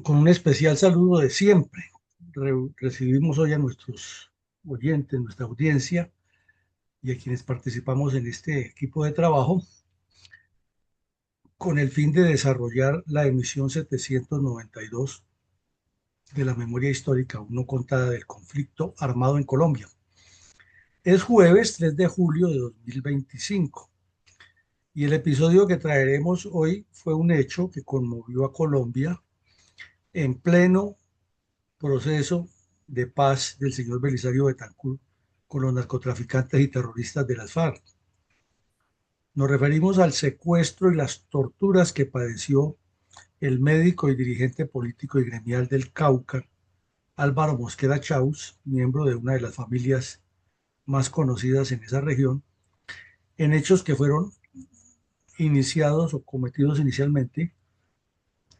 con un especial saludo de siempre. Recibimos hoy a nuestros oyentes, nuestra audiencia y a quienes participamos en este equipo de trabajo con el fin de desarrollar la emisión 792 de la memoria histórica aún no contada del conflicto armado en Colombia. Es jueves 3 de julio de 2025 y el episodio que traeremos hoy fue un hecho que conmovió a Colombia en pleno proceso de paz del señor Belisario Betancur con los narcotraficantes y terroristas de las FARC. Nos referimos al secuestro y las torturas que padeció el médico y dirigente político y gremial del Cauca, Álvaro Mosquera Chaus, miembro de una de las familias más conocidas en esa región, en hechos que fueron iniciados o cometidos inicialmente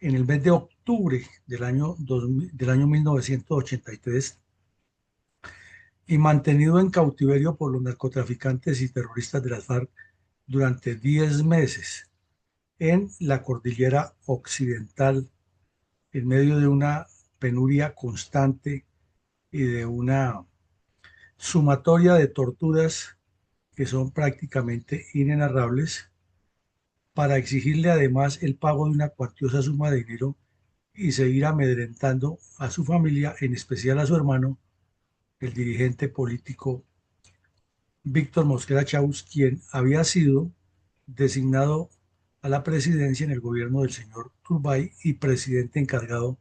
en el mes de octubre del año 1983 y mantenido en cautiverio por los narcotraficantes y terroristas de las FARC durante 10 meses en la cordillera occidental, en medio de una penuria constante y de una sumatoria de torturas que son prácticamente inenarrables, para exigirle además el pago de una cuantiosa suma de dinero y seguir amedrentando a su familia, en especial a su hermano, el dirigente político Víctor Mosquera Chávez, quien había sido designado a la presidencia en el gobierno del señor Turbay y presidente encargado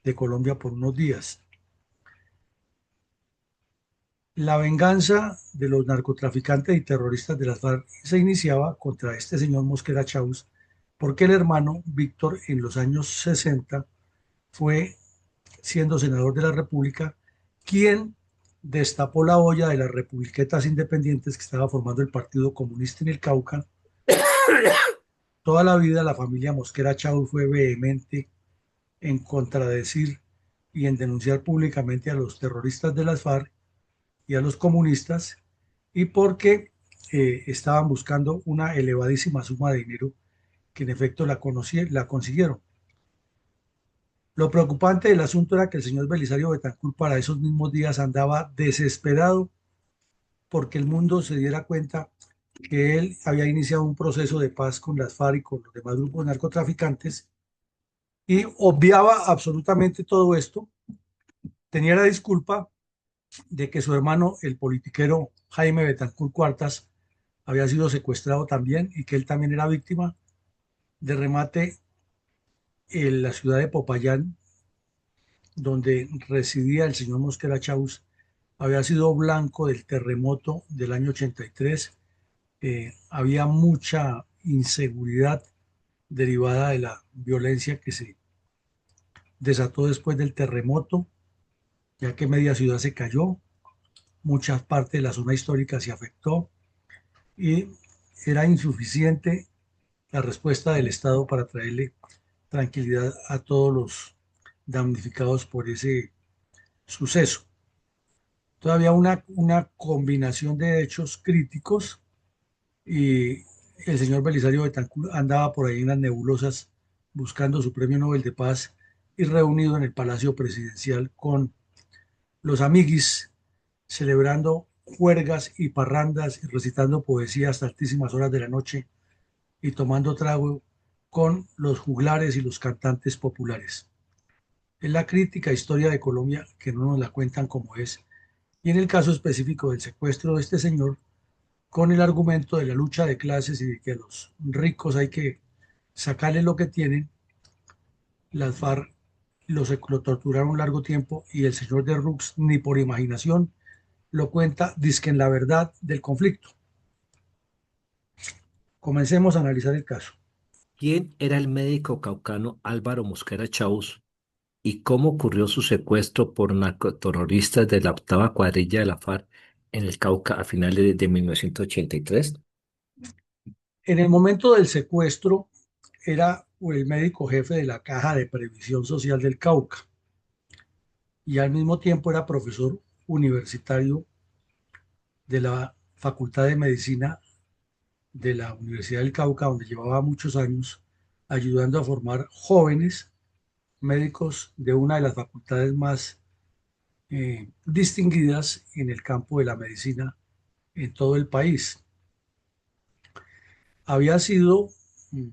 de Colombia por unos días. La venganza de los narcotraficantes y terroristas de las FARC se iniciaba contra este señor Mosquera Chávez porque el hermano Víctor en los años 60 fue, siendo senador de la República, quien destapó la olla de las republiquetas independientes que estaba formando el Partido Comunista en el Cauca. Toda la vida la familia Mosquera Chávez fue vehemente en contradecir y en denunciar públicamente a los terroristas de las FARC y a los comunistas, y porque estaban buscando una elevadísima suma de dinero que en efecto la consiguieron. Lo preocupante del asunto era que el señor Belisario Betancur para esos mismos días andaba desesperado porque el mundo se diera cuenta que él había iniciado un proceso de paz con las FARC y con los demás grupos narcotraficantes y obviaba absolutamente todo esto. Tenía la disculpa de que su hermano, el politiquero Jaime Betancur Cuartas, había sido secuestrado también y que él también era víctima. De remate, en la ciudad de Popayán, donde residía el señor Mosquera Chaus, había sido blanco del terremoto del año 83. Había mucha inseguridad derivada de la violencia que se desató después del terremoto, ya que media ciudad se cayó, mucha parte de la zona histórica se afectó y era insuficiente la respuesta del Estado para traerle tranquilidad a todos los damnificados por ese suceso. Todavía una combinación de hechos críticos y el señor Belisario Betancur andaba por ahí en las nebulosas buscando su premio Nobel de Paz y reunido en el Palacio Presidencial con los amiguis, celebrando juergas y parrandas y recitando poesía hasta altísimas horas de la noche y tomando trago con los juglares y los cantantes populares. Es la crítica historia de Colombia que no nos la cuentan como es. Y en el caso específico del secuestro de este señor, con el argumento de la lucha de clases y de que a los ricos hay que sacarle lo que tienen, las FARC lo torturaron un largo tiempo y el señor de Rux ni por imaginación lo cuenta, dizque en la verdad del conflicto. Comencemos a analizar el caso. ¿Quién era el médico caucano Álvaro Mosquera Chaus y cómo ocurrió su secuestro por narcoterroristas de la octava cuadrilla de la FARC en el Cauca a finales de 1983? En el momento del secuestro era el médico jefe de la Caja de Previsión Social del Cauca y al mismo tiempo era profesor universitario de la Facultad de Medicina de la Universidad del Cauca, donde llevaba muchos años ayudando a formar jóvenes médicos de una de las facultades más distinguidas en el campo de la medicina en todo el país. Había sido mm,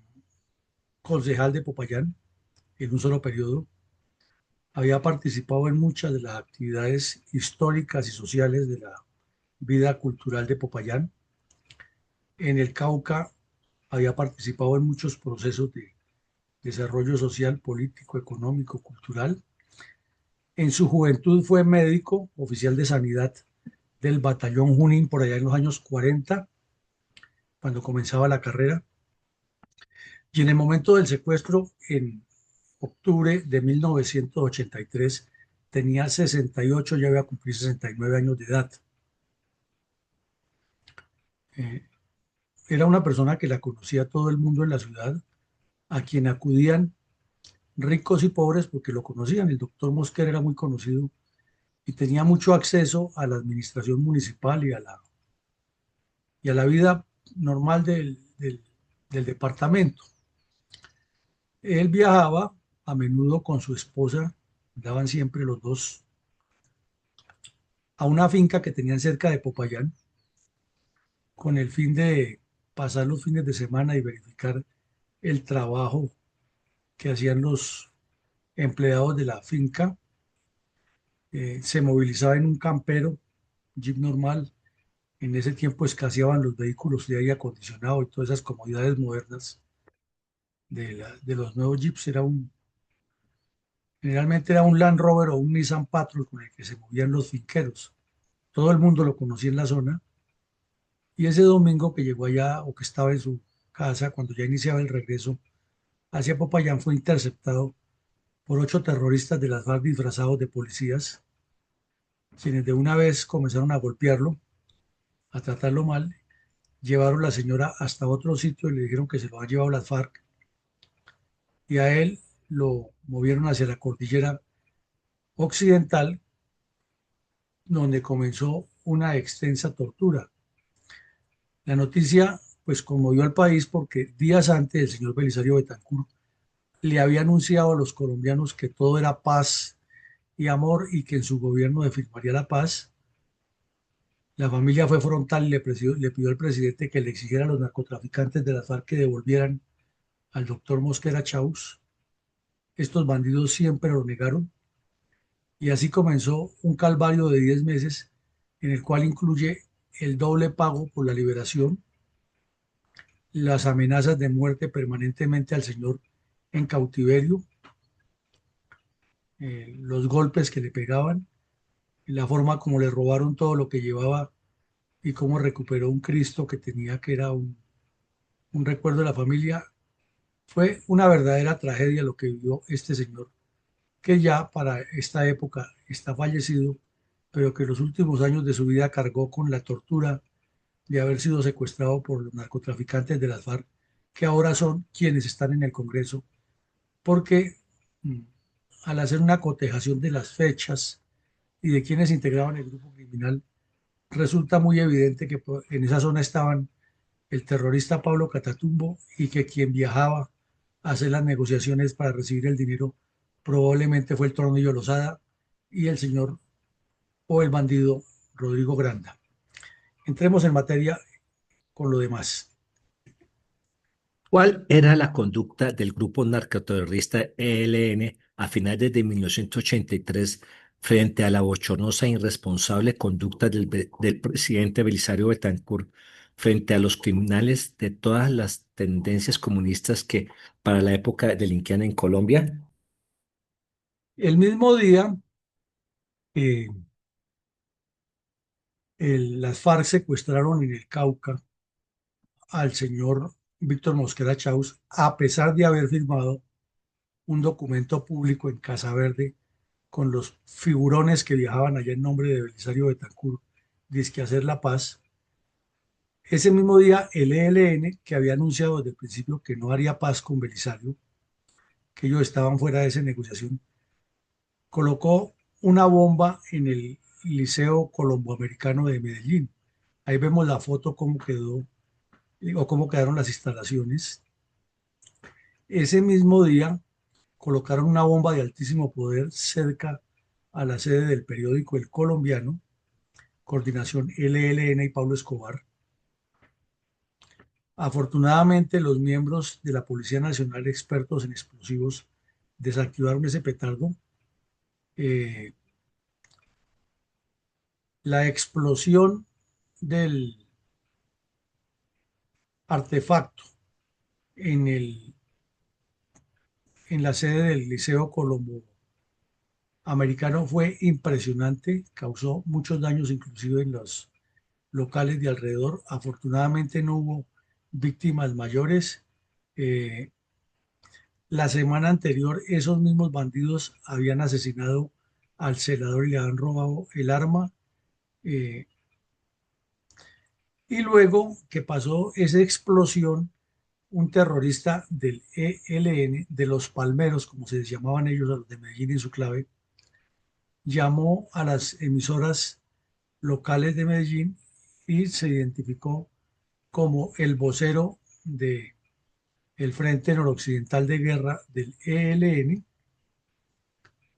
concejal de Popayán en un solo periodo, había participado en muchas de las actividades históricas y sociales de la vida cultural de Popayán. En el Cauca había participado en muchos procesos de desarrollo social, político, económico, cultural. En su juventud fue médico, oficial de sanidad del batallón Junín por allá en los años 40, cuando comenzaba la carrera. Y en el momento del secuestro, en octubre de 1983, tenía 68, ya iba a cumplir 69 años de edad. Eh, Era una persona que la conocía todo el mundo en la ciudad, a quien acudían ricos y pobres porque lo conocían. El doctor Mosquera era muy conocido y tenía mucho acceso a la administración municipal y a la vida normal del departamento. Él viajaba a menudo con su esposa, andaban siempre los dos, a una finca que tenían cerca de Popayán, con el fin de pasar los fines de semana y verificar el trabajo que hacían los empleados de la finca. Se movilizaba en un campero, jeep normal. En ese tiempo escaseaban los vehículos de aire acondicionado y todas esas comodidades modernas de los nuevos jeeps. Generalmente era un Land Rover o un Nissan Patrol con el que se movían los finqueros. Todo el mundo lo conocía en la zona. Y ese domingo que llegó allá o que estaba en su casa, cuando ya iniciaba el regreso hacia Popayán, fue interceptado por 8 terroristas de las FARC disfrazados de policías, quienes de una vez comenzaron a golpearlo, a tratarlo mal. Llevaron a la señora hasta otro sitio y le dijeron que se lo han llevado las FARC, y a él lo movieron hacia la cordillera occidental, donde comenzó una extensa tortura. La noticia pues conmovió al país porque días antes el señor Belisario Betancur le había anunciado a los colombianos que todo era paz y amor y que en su gobierno se firmaría la paz. La familia fue frontal y le pidió al presidente que le exigiera a los narcotraficantes de las FARC que devolvieran al doctor Mosquera Chaus. Estos bandidos siempre lo negaron y así comenzó un calvario de 10 meses en el cual incluye el doble pago por la liberación, las amenazas de muerte permanentemente al señor en cautiverio, los golpes que le pegaban, la forma como le robaron todo lo que llevaba y cómo recuperó un Cristo que tenía, que era un recuerdo de la familia. Fue una verdadera tragedia lo que vivió este señor, que ya para esta época está fallecido, pero que los últimos años de su vida cargó con la tortura de haber sido secuestrado por los narcotraficantes de las FARC, que ahora son quienes están en el Congreso, porque mm, al hacer una cotejación de las fechas y de quienes integraban el grupo criminal, resulta muy evidente que en esa zona estaban el terrorista Pablo Catatumbo y que quien viajaba a hacer las negociaciones para recibir el dinero probablemente fue el Tornillo Lozada y el señor o el bandido Rodrigo Granda. Entremos en materia con lo demás. ¿Cuál era la conducta del grupo narcoterrorista ELN a finales de 1983 frente a la bochornosa e irresponsable conducta del presidente Belisario Betancur frente a los criminales de todas las tendencias comunistas que para la época delinquían en Colombia? El mismo día, eh, las FARC secuestraron en el Cauca al señor Víctor Mosquera Chaus, a pesar de haber firmado un documento público en Casa Verde con los figurones que viajaban allá en nombre de Belisario Betancur, dizque hacer la paz. Ese mismo día, el ELN, que había anunciado desde el principio que no haría paz con Belisario, que ellos estaban fuera de esa negociación, colocó una bomba en el Liceo Colomboamericano de Medellín. Ahí vemos la foto, cómo quedó o cómo quedaron las instalaciones. Ese mismo día, colocaron una bomba de altísimo poder cerca a la sede del periódico El Colombiano, coordinación LLN y Pablo Escobar. Afortunadamente, los miembros de la Policía Nacional expertos en explosivos desactivaron ese petardo. Eh, la explosión del artefacto en, en la sede del Liceo Colombo Americano fue impresionante, causó muchos daños inclusive en los locales de alrededor. Afortunadamente no hubo víctimas mayores. Eh, la semana anterior esos mismos bandidos habían asesinado al celador y le habían robado el arma. eh, y luego que pasó esa explosión, un terrorista del ELN, de los Palmeros, como se les llamaban ellos a los de Medellín en su clave, llamó a las emisoras locales de Medellín y se identificó como el vocero de el Frente Noroccidental de Guerra del ELN,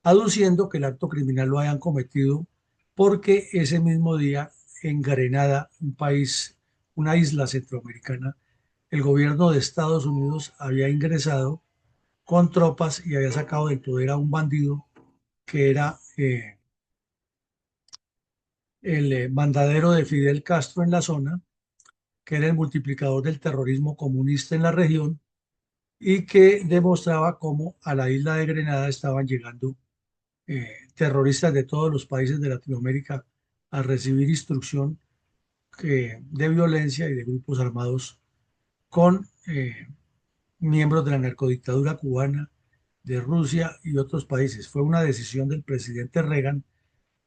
aduciendo que el acto criminal lo hayan cometido porque ese mismo día en Grenada, un país, una isla centroamericana, el gobierno de Estados Unidos había ingresado con tropas y había sacado del poder a un bandido que era el mandadero de Fidel Castro en la zona, que era el multiplicador del terrorismo comunista en la región y que demostraba cómo a la isla de Grenada estaban llegando terroristas de todos los países de Latinoamérica a recibir instrucción de violencia y de grupos armados con miembros de la narcodictadura cubana, de Rusia y otros países. Fue una decisión del presidente Reagan,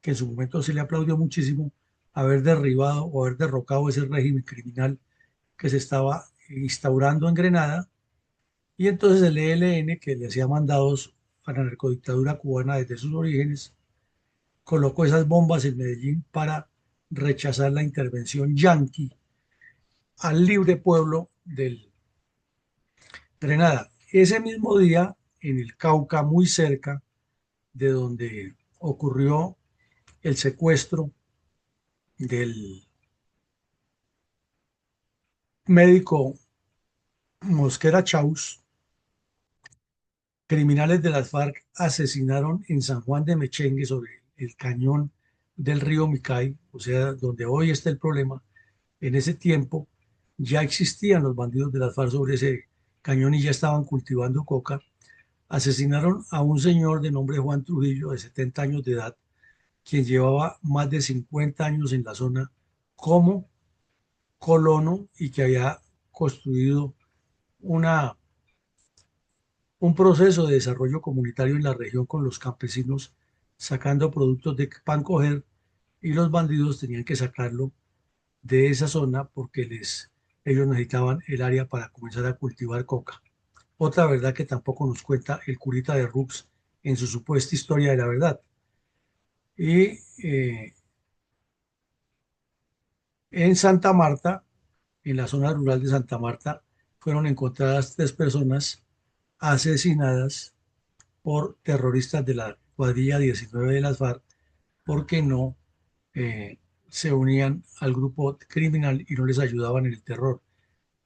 que en su momento se le aplaudió muchísimo, haber derribado o haber derrocado ese régimen criminal que se estaba instaurando en Grenada. Y entonces el ELN, que le hacía mandados a la narcodictadura cubana desde sus orígenes, colocó esas bombas en Medellín para rechazar la intervención yanqui al libre pueblo del Grenada. Ese mismo día, en el Cauca, muy cerca de donde ocurrió el secuestro del médico Mosquera Chaus, criminales de las FARC asesinaron en San Juan de Mechengue, sobre el cañón del río Micay, o sea, donde hoy está el problema. En ese tiempo ya existían los bandidos de las FARC sobre ese cañón y ya estaban cultivando coca. Asesinaron a un señor de nombre Juan Trujillo, de 70 años de edad, quien llevaba más de 50 años en la zona como colono y que había construido una, un proceso de desarrollo comunitario en la región con los campesinos, sacando productos de pan coger, y los bandidos tenían que sacarlo de esa zona porque ellos necesitaban el área para comenzar a cultivar coca. Otra verdad que tampoco nos cuenta el curita de Rux en su supuesta historia de la verdad. Y en Santa Marta, en la zona rural de Santa Marta, fueron encontradas tres personas asesinadas por terroristas de la cuadrilla 19 de las FARC porque no se unían al grupo criminal y no les ayudaban en el terror.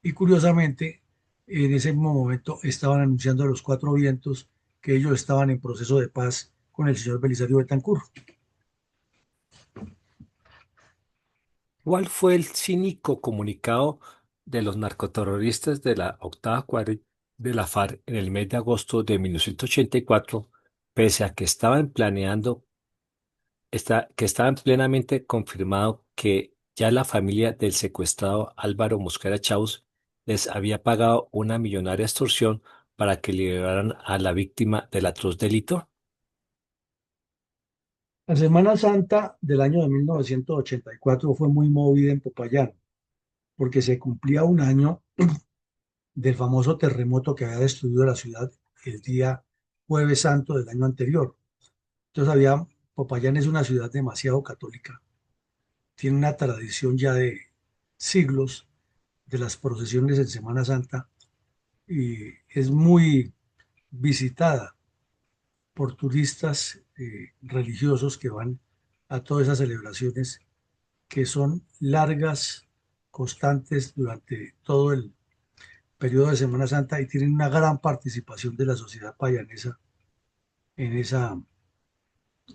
Y curiosamente, en ese mismo momento estaban anunciando a los cuatro vientos que ellos estaban en proceso de paz con el señor Belisario Betancur. ¿Cuál fue el cínico comunicado de los narcoterroristas de la octava cuadrilla de la FARC en el mes de agosto de 1984, pese a que estaban planeando, que estaban plenamente confirmado que ya la familia del secuestrado Álvaro Mosquera Chaus les había pagado una millonaria extorsión para que liberaran a la víctima del atroz delito? La Semana Santa del año de 1984 fue muy movida en Popayán porque se cumplía un año del famoso terremoto que había destruido la ciudad el día Jueves Santo del año anterior. Entonces Popayán es una ciudad demasiado católica, tiene una tradición ya de siglos de las procesiones en Semana Santa y es muy visitada. por turistas religiosos que van a todas esas celebraciones que son largas, constantes durante todo el periodo de Semana Santa y tienen una gran participación de la sociedad payanesa en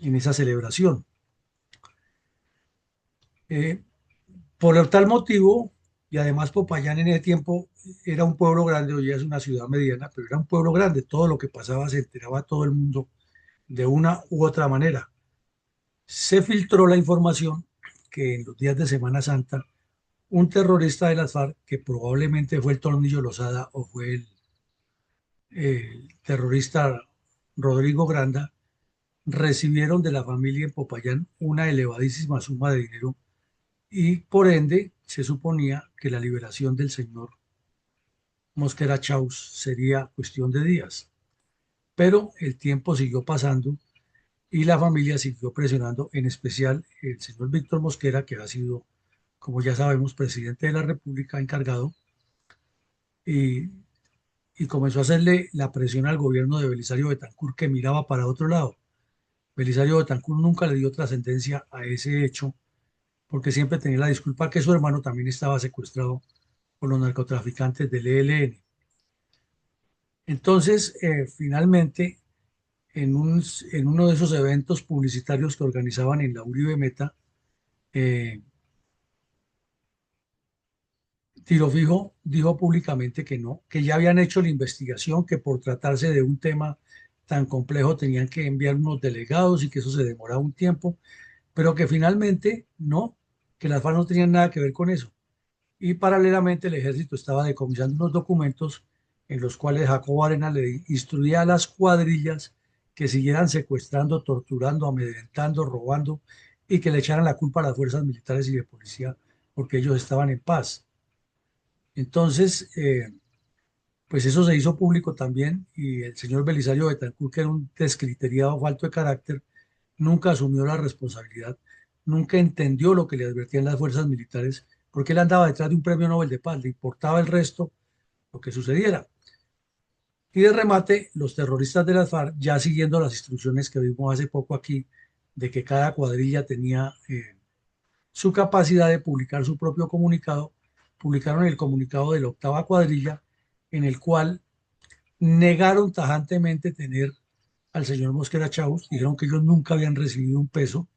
en esa celebración. Eh, por tal motivo, y además Popayán en ese tiempo era un pueblo grande, hoy ya es una ciudad mediana, pero era un pueblo grande, todo lo que pasaba se enteraba todo el mundo de una u otra manera. Se filtró la información que en los días de Semana Santa, un terrorista de las FARC, que probablemente fue el Tornillo Lozada o fue el terrorista Rodrigo Granda, recibieron de la familia en Popayán una elevadísima suma de dinero y por ende se suponía que la liberación del señor Mosquera Chaus sería cuestión de días. Pero el tiempo siguió pasando y la familia siguió presionando, en especial el señor Víctor Mosquera, que ha sido, como ya sabemos, presidente de la República encargado, y, y comenzó a hacerle la presión al gobierno de Belisario Betancur, que miraba para otro lado. Belisario Betancur nunca le dio trascendencia a ese hecho, porque siempre tenía la disculpa que su hermano también estaba secuestrado por los narcotraficantes del ELN. Entonces, finalmente, en uno de esos eventos publicitarios que organizaban en la Uribe Meta, eh, Tiro Fijo dijo públicamente que no, que ya habían hecho la investigación, que por tratarse de un tema tan complejo tenían que enviar unos delegados y que eso se demoraba un tiempo, pero que finalmente no, que las FARC no tenían nada que ver con eso. Y paralelamente el ejército estaba decomisando unos documentos en los cuales Jacobo Arena le instruía a las cuadrillas que siguieran secuestrando, torturando, amedrentando, robando y que le echaran la culpa a las fuerzas militares y de policía porque ellos estaban en paz. Entonces, pues eso se hizo público también y el señor Belisario Betancur, que era un descriteriado falto de carácter, nunca asumió la responsabilidad, nunca entendió lo que le advertían las fuerzas militares, porque él andaba detrás de un premio Nobel de Paz, le importaba el resto, lo que sucediera. Y de remate, los terroristas de las FARC, ya siguiendo las instrucciones que vimos hace poco aquí, de que cada cuadrilla tenía su capacidad de publicar su propio comunicado, publicaron el comunicado de la octava cuadrilla, en el cual negaron tajantemente tener al señor Mosquera Chaus, dijeron que ellos nunca habían recibido un peso,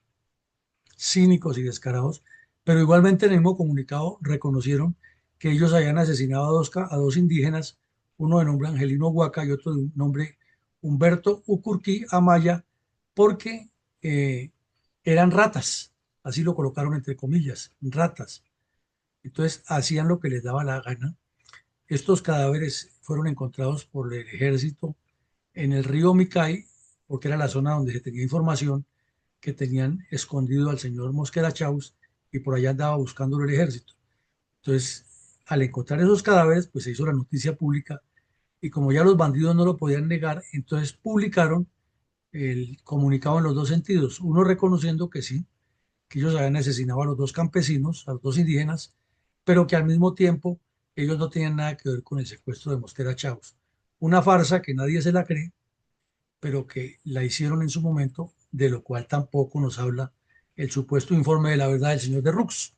cínicos y descarados, pero igualmente en el mismo comunicado reconocieron que ellos habían asesinado a dos indígenas, uno de nombre Angelino Huaca y otro de nombre Humberto Ucurquí Amaya, porque eran ratas, así lo colocaron entre comillas, ratas. Entonces hacían lo que les daba la gana. Estos cadáveres fueron encontrados por el ejército en el río Micay, porque era la zona donde se tenía información que tenían escondido al señor Mosquera Chaus y por allá andaba buscándolo el ejército. Entonces, al encontrar esos cadáveres, pues se hizo la noticia pública y como ya los bandidos no lo podían negar, entonces publicaron el comunicado en los dos sentidos. Uno reconociendo que sí, que ellos habían asesinado a los dos campesinos, a los dos indígenas, pero que al mismo tiempo ellos no tenían nada que ver con el secuestro de Mosquera Chaus. Una farsa que nadie se la cree, pero que la hicieron en su momento, de lo cual tampoco nos habla el supuesto informe de la verdad del señor de Rux.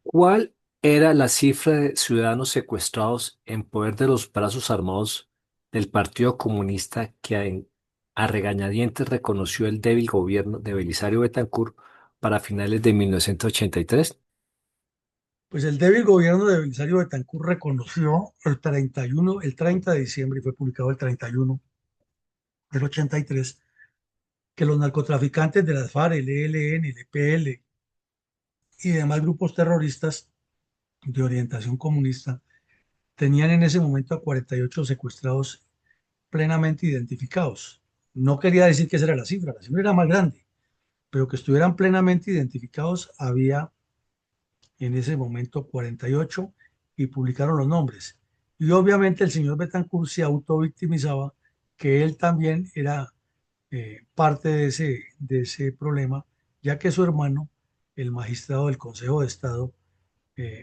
¿Cuál era la cifra de ciudadanos secuestrados en poder de los brazos armados del Partido Comunista a regañadientes reconoció el débil gobierno de Belisario Betancur para finales de 1983? Pues el débil gobierno de Belisario Betancur reconoció el 30 de diciembre, y fue publicado el 31 del 83, que los narcotraficantes de las FARC, el ELN, el EPL y demás grupos terroristas de orientación comunista tenían en ese momento a 48 secuestrados plenamente identificados. No quería decir que esa era la cifra era más grande, pero que estuvieran plenamente identificados había en ese momento 48 y publicaron los nombres. Y obviamente el señor Betancourt se autovictimizaba que él también era parte de ese problema, ya que su hermano, el magistrado del Consejo de Estado,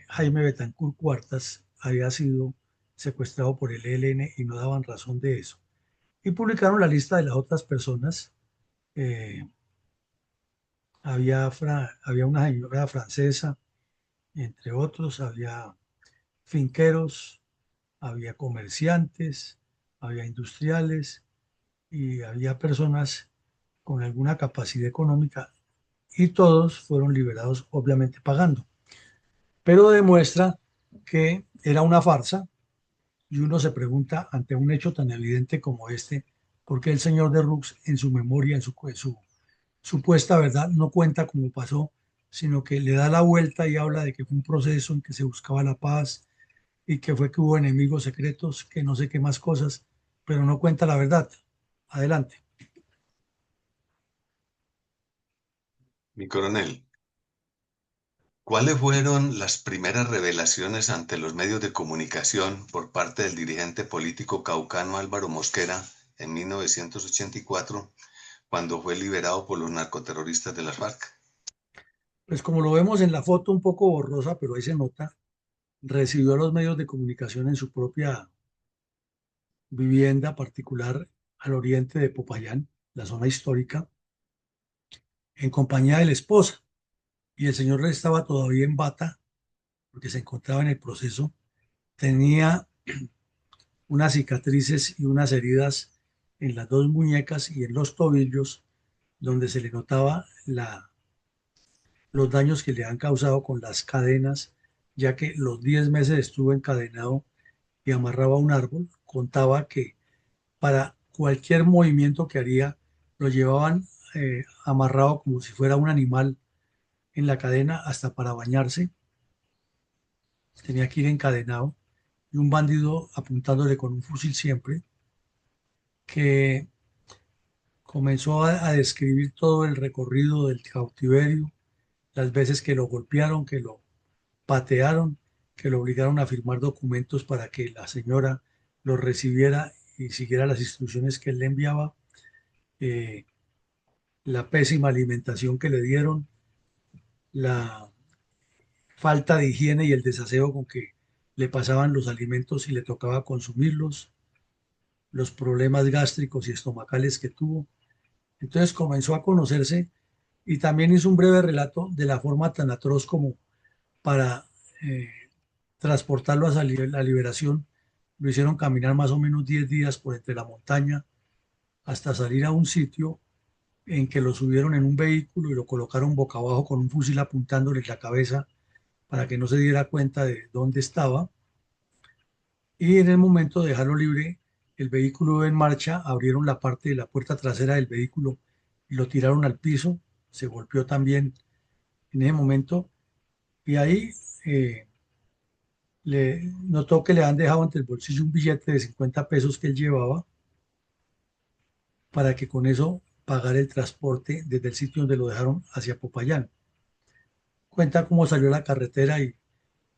Jaime Betancourt Cuartas, había sido secuestrado por el ELN y no daban razón de eso. y publicaron la lista de las otras personas. Eh, había una señora francesa, entre otros, había finqueros, había comerciantes, había industriales y había personas con alguna capacidad económica y todos fueron liberados, obviamente pagando. Pero demuestra que era una farsa y uno se pregunta ante un hecho tan evidente como este, ¿por qué el señor de Rux en su memoria, en su supuesta verdad, no cuenta cómo pasó, sino que le da la vuelta y habla de que fue un proceso en que se buscaba la paz y que fue que hubo enemigos secretos, que no sé qué más cosas, pero no cuenta la verdad? Adelante. Mi coronel, ¿cuáles fueron las primeras revelaciones ante los medios de comunicación por parte del dirigente político caucano Álvaro Mosquera en 1984, cuando fue liberado por los narcoterroristas de las FARC? Pues como lo vemos en la foto un poco borrosa, pero ahí se nota, recibió a los medios de comunicación en su propia vivienda particular al oriente de Popayán, la zona histórica, en compañía de la esposa. Y el señor estaba todavía en bata porque se encontraba en el proceso. Tenía unas cicatrices y unas heridas en las dos muñecas y en los tobillos, donde se le notaba los daños que le han causado con las cadenas, ya que los 10 meses estuvo encadenado y amarraba a un árbol. Contaba que para cualquier movimiento que haría, lo llevaban amarrado como si fuera un animal en la cadena hasta para bañarse. Tenía que ir encadenado y un bandido apuntándole con un fusil siempre, que comenzó a describir todo el recorrido del cautiverio, las veces que lo golpearon, que lo patearon, que lo obligaron a firmar documentos para que la señora lo recibiera y siguiera las instrucciones que él le enviaba, eh, la pésima alimentación que le dieron, la falta de higiene y el desaseo con que le pasaban los alimentos y le tocaba consumirlos, los problemas gástricos y estomacales que tuvo. Entonces comenzó a conocerse y también hizo un breve relato de la forma tan atroz como para eh, transportarlo a la liberación. Lo hicieron caminar más o menos 10 días por entre la montaña hasta salir a un sitio en que lo subieron en un vehículo y lo colocaron boca abajo con un fusil apuntándole en la cabeza para que no se diera cuenta de dónde estaba. Y en el momento de dejarlo libre, el vehículo en marcha, abrieron la parte de la puerta trasera del vehículo y lo tiraron al piso. Se golpeó también en ese momento y ahí le notó que le han dejado entre el bolsillo un billete de 50 pesos que él llevaba para que con eso pagara el transporte desde el sitio donde lo dejaron hacia Popayán. Cuenta cómo salió a la carretera y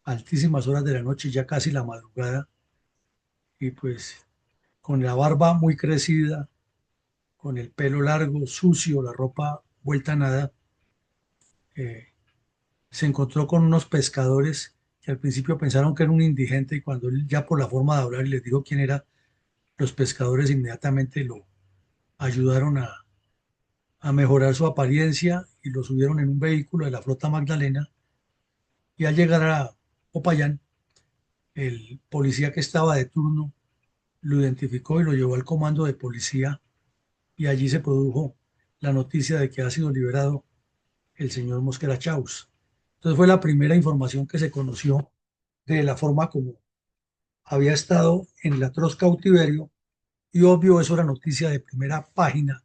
altísimas horas de la noche, ya casi la madrugada, y pues con la barba muy crecida, con el pelo largo, sucio, la ropa vuelta a nada, eh, se encontró con unos pescadores que al principio pensaron que era un indigente y cuando él ya por la forma de hablar y les dijo quién era, los pescadores inmediatamente lo ayudaron a mejorar su apariencia y lo subieron en un vehículo de la flota Magdalena y al llegar a Popayán, el policía que estaba de turno lo identificó y lo llevó al comando de policía y allí se produjo la noticia de que ha sido liberado el señor Mosquera Chaus. Entonces fue la primera información que se conoció de la forma como había estado en el atroz cautiverio y obvio eso era noticia de primera página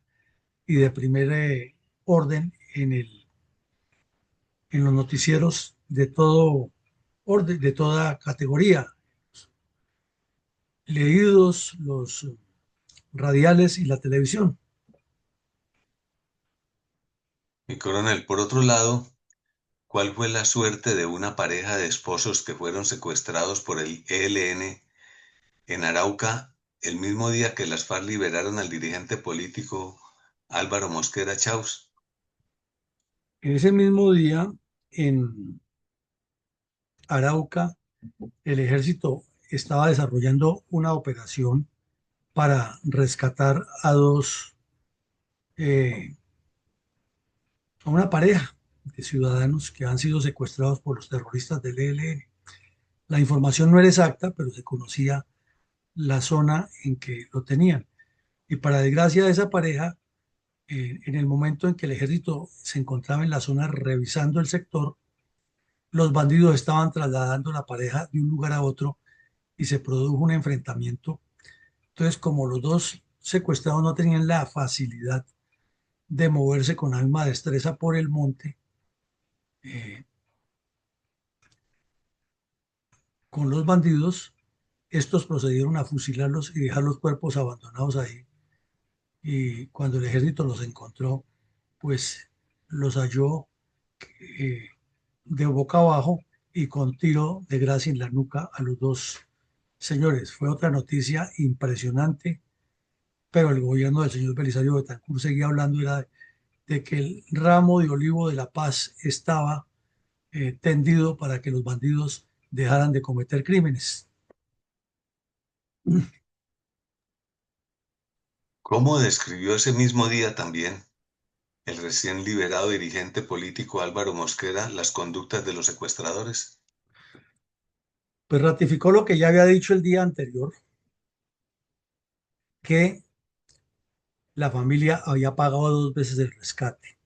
y de primer orden en los noticieros de todo orden, de toda categoría, leídos, los radiales y la televisión. Mi coronel, por otro lado, ¿cuál fue la suerte de una pareja de esposos que fueron secuestrados por el ELN en Arauca el mismo día que las FARC liberaron al dirigente político Álvaro Mosquera Chaus? En ese mismo día, en Arauca, el ejército estaba desarrollando una operación para rescatar eh, a una pareja de ciudadanos que han sido secuestrados por los terroristas del ELN. La información no era exacta, pero se conocía la zona en que lo tenían. Y para desgracia de esa pareja, en el momento en que el ejército se encontraba en la zona revisando el sector, los bandidos estaban trasladando la pareja de un lugar a otro y se produjo un enfrentamiento. Entonces, como los dos secuestrados no tenían la facilidad de moverse con alma destreza por el monte, eh, con los bandidos, estos procedieron a fusilarlos y dejar los cuerpos abandonados ahí. Y cuando el ejército los encontró, pues los halló eh, de boca abajo y con tiro de gracia en la nuca a los dos señores. Fue otra noticia impresionante, pero el gobierno del señor Belisario Betancur seguía hablando era de que el ramo de olivo de la paz estaba tendido para que los bandidos dejaran de cometer crímenes. ¿Cómo describió ese mismo día también el recién liberado dirigente político Álvaro Mosquera las conductas de los secuestradores? Pues ratificó lo que ya había dicho el día anterior, que la familia había pagado dos veces el rescate,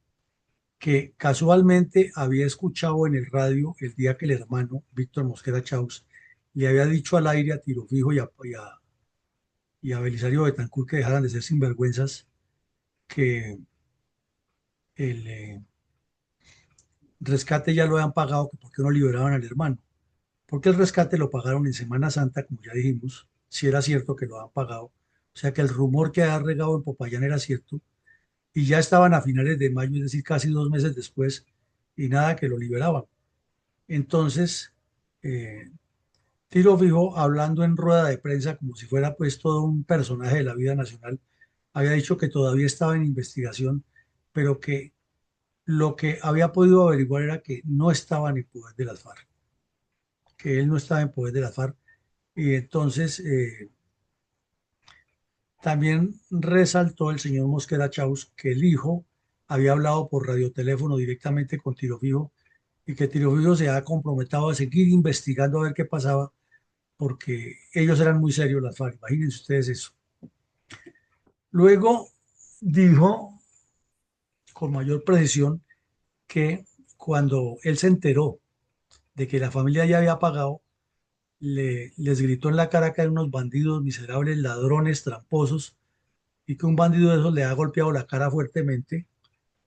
que casualmente había escuchado en el radio el día que el hermano Víctor Mosquera Chaus le había dicho al aire a Tiro Fijo y a Belisario Betancur que dejaran de ser sinvergüenzas, que el rescate ya lo habían pagado, que por qué no liberaban al hermano. Porque el rescate lo pagaron en Semana Santa, como ya dijimos, si era cierto que lo habían pagado. O sea que el rumor que había regado en Popayán era cierto, y ya estaban a finales de mayo, es decir, casi 2 meses después, y nada que lo liberaban. Entonces, eh, Tiro Fijo, hablando en rueda de prensa como si fuera pues todo un personaje de la vida nacional, había dicho que todavía estaba en investigación, pero que lo que había podido averiguar era que no estaba en el poder de las FARC, que él no estaba en poder de las FARC. Y entonces también resaltó el señor Mosquera Chaus que el hijo había hablado por radioteléfono directamente con Tiro Fijo y que Tiro Fijo se ha comprometido a seguir investigando a ver qué pasaba, porque ellos eran muy serios las FARC. Imagínense ustedes eso. Luego dijo con mayor precisión que cuando él se enteró de que la familia ya había pagado, les gritó en la cara que eran unos bandidos miserables, ladrones, tramposos, y que un bandido de esos le ha golpeado la cara fuertemente.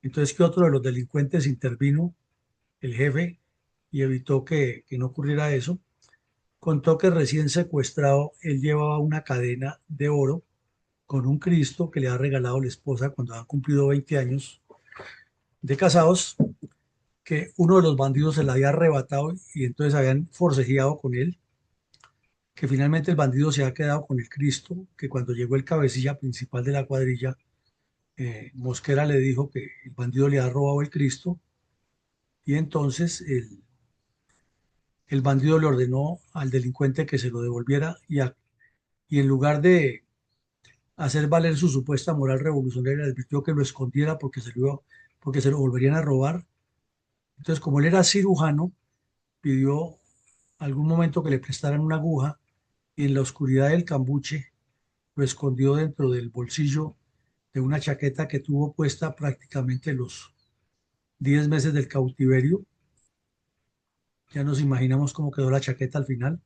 Entonces que otro de los delincuentes intervino, el jefe, y evitó que no ocurriera eso. Contó que recién secuestrado, él llevaba una cadena de oro con un Cristo que le ha regalado la esposa cuando han cumplido 20 años de casados, que uno de los bandidos se la había arrebatado y entonces habían forcejeado con él, que finalmente el bandido se ha quedado con el Cristo, que cuando llegó el cabecilla principal de la cuadrilla, Mosquera le dijo que el bandido le ha robado el Cristo y entonces el bandido le ordenó al delincuente que se lo devolviera y en lugar de hacer valer su supuesta moral revolucionaria, le advirtió que lo escondiera porque se lo volverían a robar. Entonces, como él era cirujano, pidió algún momento que le prestaran una aguja y en la oscuridad del cambuche lo escondió dentro del bolsillo de una chaqueta que tuvo puesta prácticamente los 10 meses del cautiverio. Ya nos imaginamos cómo quedó la chaqueta al final.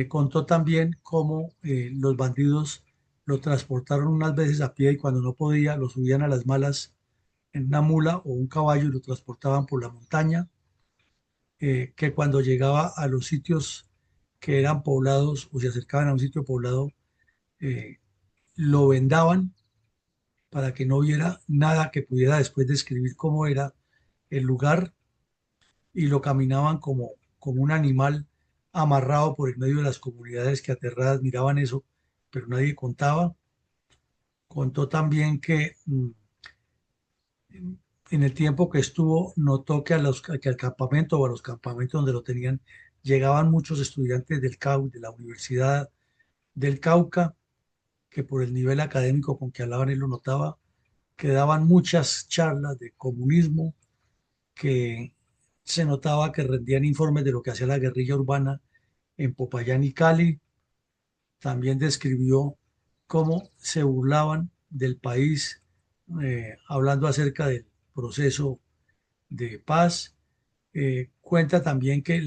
Contó también cómo los bandidos lo transportaron unas veces a pie y cuando no podía lo subían a las malas en una mula o un caballo y lo transportaban por la montaña, que cuando llegaba a los sitios que eran poblados o se acercaban a un sitio poblado, eh, lo vendaban para que no viera nada que pudiera después describir cómo era el lugar y lo caminaban como un animal amarrado por el medio de las comunidades que aterradas miraban eso, pero nadie contaba. Contó también que en el tiempo que estuvo notó que al campamento o a los campamentos donde lo tenían llegaban muchos estudiantes del CAU, de la Universidad del Cauca, que por el nivel académico con que hablaban él lo notaba, que daban muchas charlas de comunismo, que se notaba que rendían informes de lo que hacía la guerrilla urbana en Popayán y Cali. También describió cómo se burlaban del país, hablando acerca del proceso de paz. Cuenta también que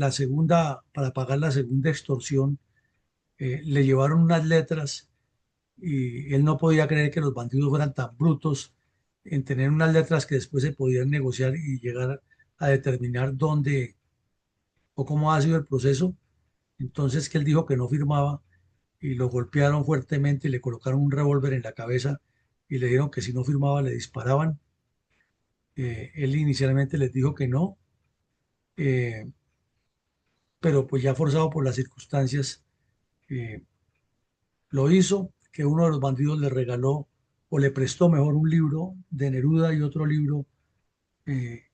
para pagar la segunda extorsión, le llevaron unas letras y él no podía creer que los bandidos fueran tan brutos en tener unas letras que después se podían negociar y llegar a determinar dónde o cómo ha sido el proceso. Entonces que él dijo que no firmaba y lo golpearon fuertemente y le colocaron un revólver en la cabeza y le dijeron que si no firmaba le disparaban. Él inicialmente les dijo que no, eh, pero pues ya forzado por las circunstancias, eh, lo hizo, que uno de los bandidos le regaló o le prestó mejor un libro de Neruda y otro libro eh,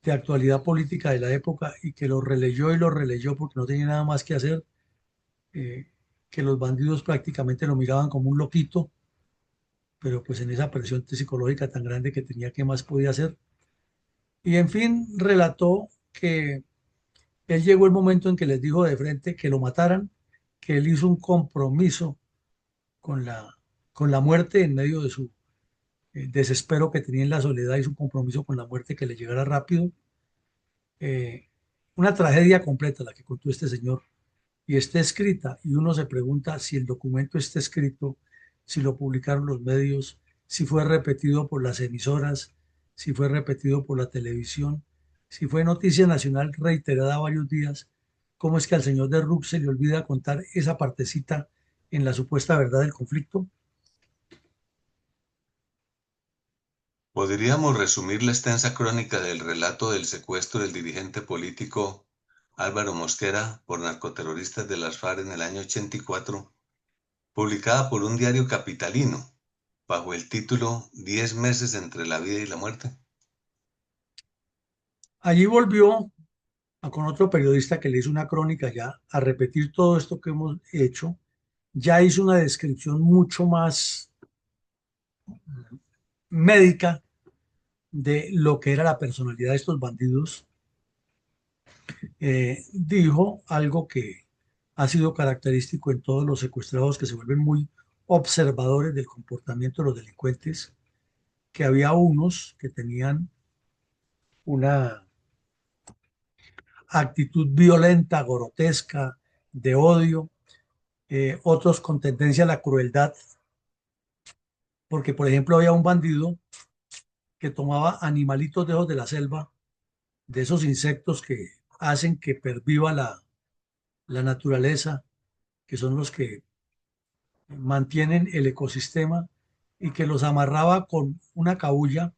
de actualidad política de la época y que lo releyó y lo releyó porque no tenía nada más que hacer, que los bandidos prácticamente lo miraban como un loquito, pero pues en esa presión psicológica tan grande que tenía, ¿qué más podía hacer? Y en fin, relató que él llegó el momento en que les dijo de frente que lo mataran, que él hizo un compromiso con con la muerte en medio de su desespero que tenía en la soledad y su compromiso con la muerte que le llegara rápido. Eh, una tragedia completa la que contó este señor y está escrita y uno se pregunta si el documento está escrito, si lo publicaron los medios, si fue repetido por las emisoras, si fue repetido por la televisión, si fue noticia nacional reiterada varios días. ¿Cómo es que al señor de Ruck se le olvida contar esa partecita en la supuesta verdad del conflicto? ¿Podríamos resumir la extensa crónica del relato del secuestro del dirigente político Álvaro Mosquera por narcoterroristas de las FARC en el año 84, publicada por un diario capitalino, bajo el título 10 meses entre la vida y la muerte? Allí volvió con otro periodista que le hizo una crónica ya a repetir todo esto que hemos hecho. Ya hizo una descripción mucho más médica de lo que era la personalidad de estos bandidos. Dijo algo que ha sido característico en todos los secuestrados que se vuelven muy observadores del comportamiento de los delincuentes, que había unos que tenían una actitud violenta, grotesca, de odio, otros con tendencia a la crueldad, porque por ejemplo había un bandido que tomaba animalitos de ojos de la selva, de esos insectos que hacen que perviva la naturaleza, que son los que mantienen el ecosistema, y que los amarraba con una cabulla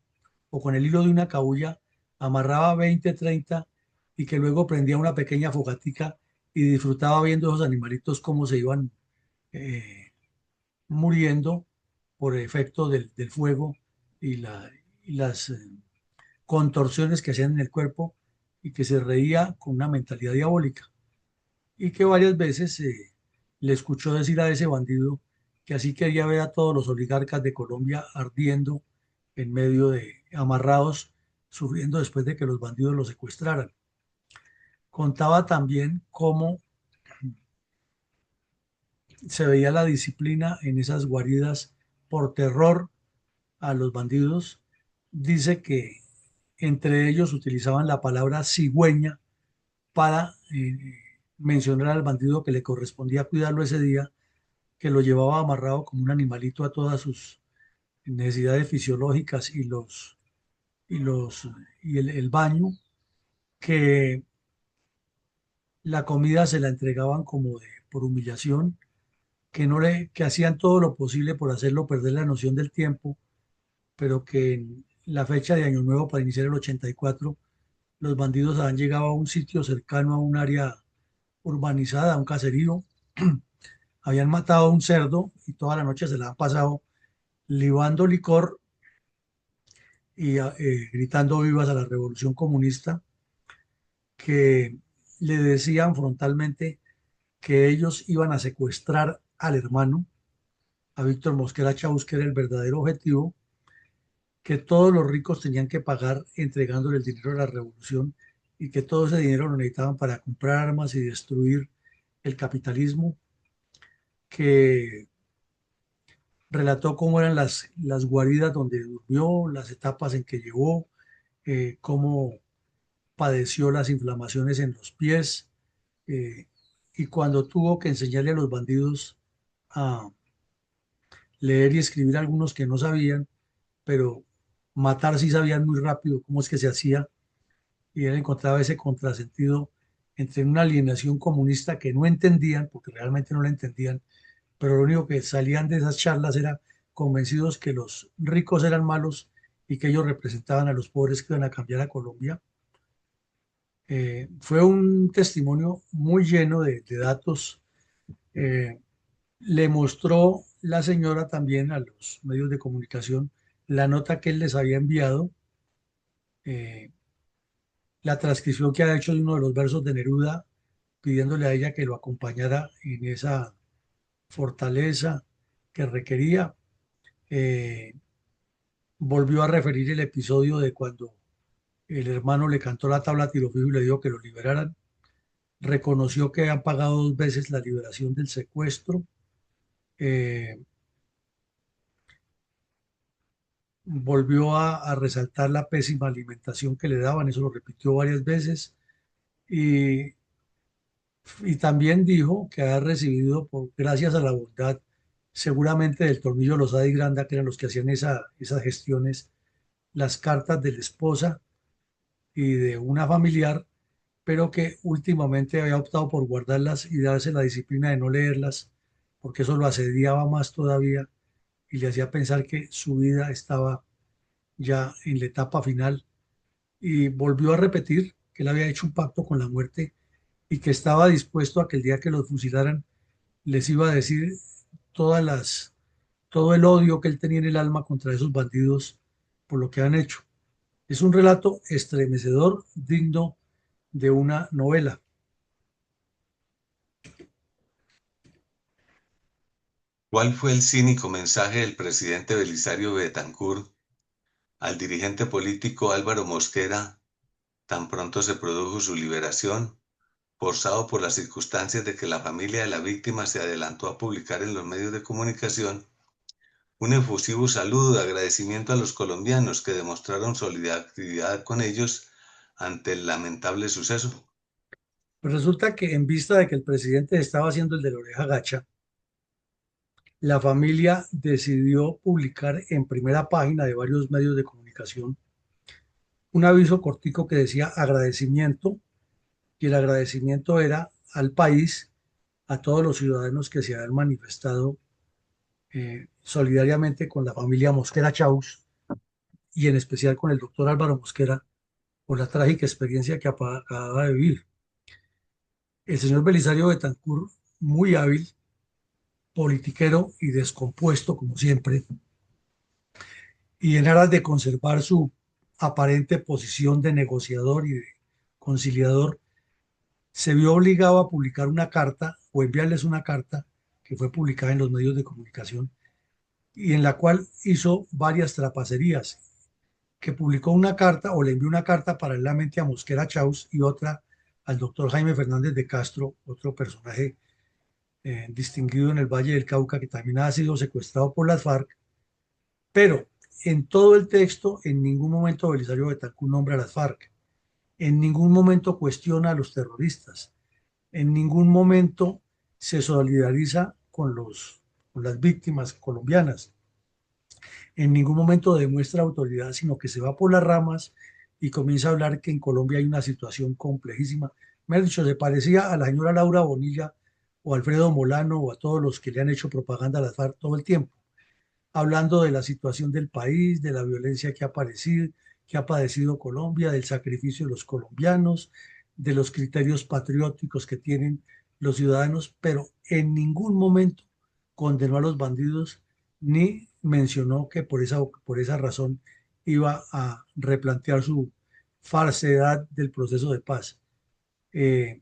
o con el hilo de una cabulla, amarraba 20, 30 y que luego prendía una pequeña fogatica y disfrutaba viendo esos animalitos cómo se iban eh, muriendo por efecto del fuego y, y las contorsiones que hacían en el cuerpo, y que se reía con una mentalidad diabólica y que varias veces le escuchó decir a ese bandido que así quería ver a todos los oligarcas de Colombia ardiendo en medio de amarrados, sufriendo después de que los bandidos los secuestraran. Contaba también cómo se veía la disciplina en esas guaridas por terror a los bandidos. Dice que entre ellos utilizaban la palabra cigüeña para mencionar al bandido que le correspondía cuidarlo ese día, que lo llevaba amarrado como un animalito a todas sus necesidades fisiológicas y los y el baño, que la comida se la entregaban como por humillación, que hacían todo lo posible por hacerlo perder la noción del tiempo, pero que en la fecha de Año Nuevo para iniciar el 84 los bandidos han llegado a un sitio cercano a un área urbanizada, a un caserío, habían matado a un cerdo y toda la noche se la han pasado libando licor y gritando vivas a la revolución comunista, que le decían frontalmente que ellos iban a secuestrar al hermano, a Víctor Mosquera Chávez, que era el verdadero objetivo, que todos los ricos tenían que pagar entregándole el dinero a la revolución y que todo ese dinero lo necesitaban para comprar armas y destruir el capitalismo, que relató cómo eran las guaridas donde durmió, las etapas en que llevó, cómo padeció las inflamaciones en los pies, eh, y cuando tuvo que enseñarle a los bandidos a leer y escribir algunos que no sabían, pero matar sí sabían muy rápido cómo es que se hacía, y él encontraba ese contrasentido entre una alienación comunista que no entendían, porque realmente no la entendían, pero lo único que salían de esas charlas era convencidos que los ricos eran malos y que ellos representaban a los pobres que iban a cambiar a Colombia. Fue un testimonio muy lleno de datos. Eh, Le mostró la señora también a los medios de comunicación la nota que él les había enviado, eh, la transcripción que ha hecho de uno de los versos de Neruda, pidiéndole a ella que lo acompañara en esa fortaleza que requería. Eh, Volvió a referir el episodio de cuando el hermano le cantó la tabla a Tirofijo y le dijo que lo liberaran. Reconoció que han pagado 2 veces la liberación del secuestro. Eh, Volvió a resaltar la pésima alimentación que le daban, eso lo repitió varias veces. Y, y también dijo que ha recibido, gracias a la bondad, seguramente del Tornillo Lozada y Granda, que eran los que hacían esas gestiones, las cartas de la esposa y de una familiar, pero que últimamente había optado por guardarlas y darse la disciplina de no leerlas, porque eso lo asediaba más todavía y le hacía pensar que su vida estaba ya en la etapa final. Y volvió a repetir que él había hecho un pacto con la muerte y que estaba dispuesto a que el día que los fusilaran les iba a decir todas las, todo el odio que él tenía en el alma contra esos bandidos por lo que han hecho. Es un relato estremecedor, digno de una novela. ¿Cuál fue el cínico mensaje del presidente Belisario Betancourt al dirigente político Álvaro Mosquera tan pronto se produjo su liberación, forzado por las circunstancias de que la familia de la víctima se adelantó a publicar en los medios de comunicación un efusivo saludo de agradecimiento a los colombianos que demostraron solidaridad con ellos ante el lamentable suceso? Pues resulta que en vista de que el presidente estaba haciendo el de la oreja gacha, la familia decidió publicar en primera página de varios medios de comunicación un aviso cortico que decía agradecimiento, y el agradecimiento era al país, a todos los ciudadanos que se habían manifestado solidariamente con la familia Mosquera Chaus y en especial con el doctor Álvaro Mosquera por la trágica experiencia que acababa de vivir. El señor Belisario Betancur, muy hábil, politiquero y descompuesto como siempre, y en aras de conservar su aparente posición de negociador y de conciliador, se vio obligado a publicar una carta o enviarles una carta que fue publicada en los medios de comunicación y en la cual hizo varias trapacerías, que publicó una carta o le envió una carta paralelamente a Mosquera Chaus y otra al doctor Jaime Fernández de Castro, otro personaje distinguido en el Valle del Cauca que también ha sido secuestrado por las FARC, pero en todo el texto en ningún momento Belisario Betancur nombra a las FARC, en ningún momento cuestiona a los terroristas, en ningún momento se solidariza con las víctimas colombianas, en ningún momento demuestra autoridad, sino que se va por las ramas y comienza a hablar que en Colombia hay una situación complejísima. Me ha dicho, se parecía a la señora Laura Bonilla o Alfredo Molano o a todos los que le han hecho propaganda a las FARC todo el tiempo, hablando de la situación del país, de la violencia que ha padecido Colombia, del sacrificio de los colombianos, de los criterios patrióticos que tienen los ciudadanos, pero en ningún momento condenó a los bandidos ni mencionó que por esa razón iba a replantear su falsedad del proceso de paz. Eh,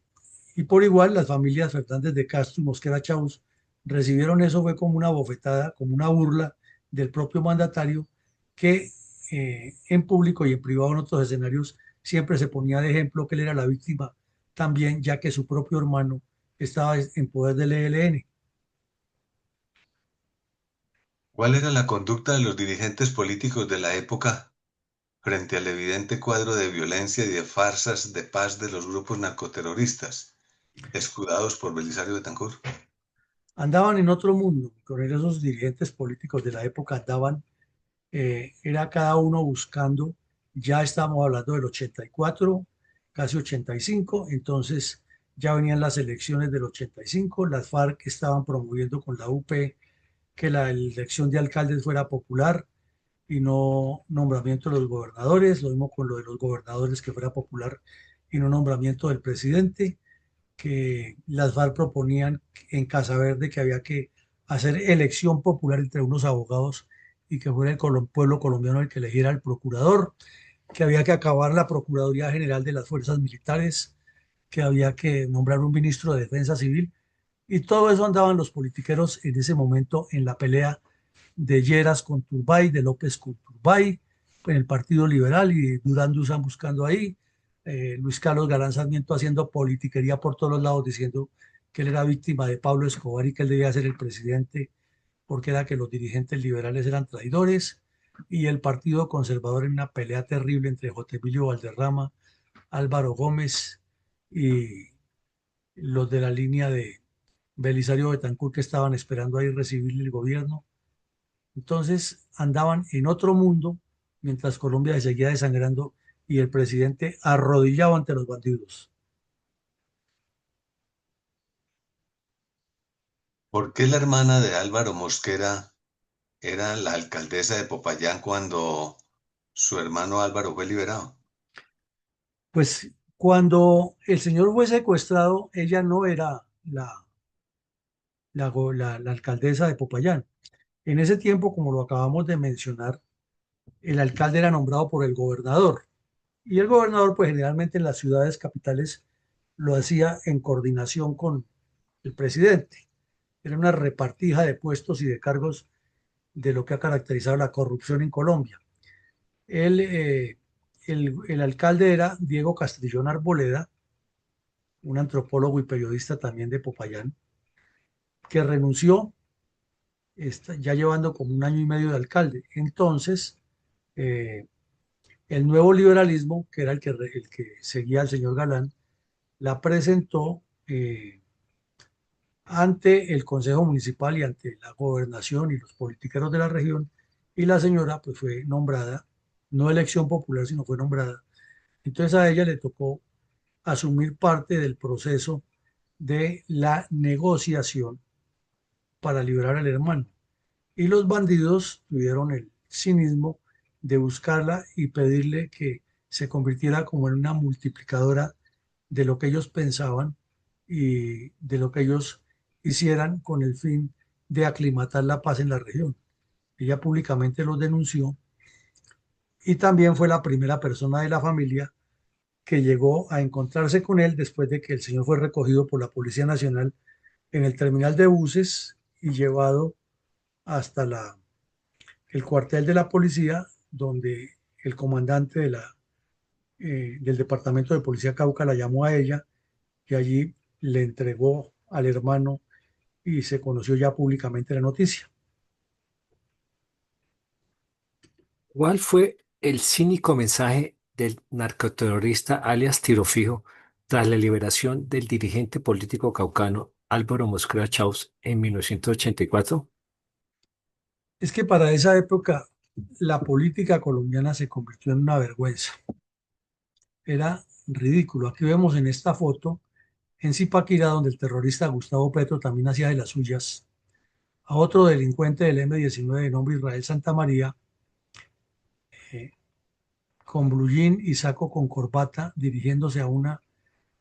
y por igual, las familias Fernández de Castro y Mosquera Chaus recibieron eso fue como una bofetada, como una burla del propio mandatario que en público y en privado en otros escenarios siempre se ponía de ejemplo que él era la víctima también, ya que su propio hermano estaba en poder del ELN. ¿Cuál era la conducta de los dirigentes políticos de la época frente al evidente cuadro de violencia y de farsas de paz de los grupos narcoterroristas, escudados por Belisario Betancur? Andaban en otro mundo, con esos dirigentes políticos de la época andaban, era cada uno buscando, ya estábamos hablando del 84, casi 85, entonces ya venían las elecciones del 85, las FARC estaban promoviendo con la UP que la elección de alcaldes fuera popular y no nombramiento de los gobernadores, lo mismo con lo de los gobernadores que fuera popular y no nombramiento del presidente, que las FARC proponían en Casa Verde que había que hacer elección popular entre unos abogados y que fuera el pueblo colombiano el que eligiera al procurador, que había que acabar la Procuraduría General de las Fuerzas Militares, que había que nombrar un ministro de Defensa Civil, y todo eso andaban los politiqueros en ese momento en la pelea de Lleras con Turbay, de López con Turbay, en el Partido Liberal y Durán Dusan buscando ahí, Luis Carlos Galán Sarmiento haciendo politiquería por todos los lados diciendo que él era víctima de Pablo Escobar y que él debía ser el presidente porque era que los dirigentes liberales eran traidores, y el Partido Conservador en una pelea terrible entre J. Emilio Valderrama, Álvaro Gómez y los de la línea de Belisario Betancur que estaban esperando ahí recibirle el gobierno. Entonces andaban en otro mundo mientras Colombia se seguía desangrando y el presidente arrodillado ante los bandidos. ¿Por qué la hermana de Álvaro Mosquera era la alcaldesa de Popayán cuando su hermano Álvaro fue liberado? Pues cuando el señor fue secuestrado, ella no era la alcaldesa de Popayán. En ese tiempo, como lo acabamos de mencionar, el alcalde era nombrado por el gobernador. Y el gobernador, pues generalmente en las ciudades capitales lo hacía en coordinación con el presidente. Era una repartija de puestos y de cargos de lo que ha caracterizado la corrupción en Colombia. Él, el alcalde era Diego Castrillón Arboleda, un antropólogo y periodista también de Popayán, que renunció ya llevando como un año y medio de alcalde. Entonces, eh, el nuevo liberalismo, que era el que seguía al señor Galán, la presentó ante el Consejo Municipal y ante la gobernación y los politiqueros de la región, y la señora pues fue nombrada, no elección popular, sino fue nombrada. Entonces a ella le tocó asumir parte del proceso de la negociación para liberar al hermano. Y los bandidos tuvieron el cinismo de buscarla y pedirle que se convirtiera como en una multiplicadora de lo que ellos pensaban y de lo que ellos hicieran con el fin de aclimatar la paz en la región. Ella públicamente los denunció y también fue la primera persona de la familia que llegó a encontrarse con él después de que el señor fue recogido por la Policía Nacional en el terminal de buses y llevado hasta el cuartel de la policía, donde el comandante del departamento de policía Cauca la llamó a ella y allí le entregó al hermano y se conoció ya públicamente la noticia. ¿Cuál fue el cínico mensaje del narcoterrorista alias Tiro Fijo tras la liberación del dirigente político caucano Álvaro Mosquera Chaus en 1984? Es que para esa época la política colombiana se convirtió en una vergüenza. Era ridículo. Aquí vemos en esta foto en Zipaquirá, donde el terrorista Gustavo Petro también hacía de las suyas, a otro delincuente del M-19 de nombre Israel Santamaría, eh, con blue jean y saco con corbata, dirigiéndose a una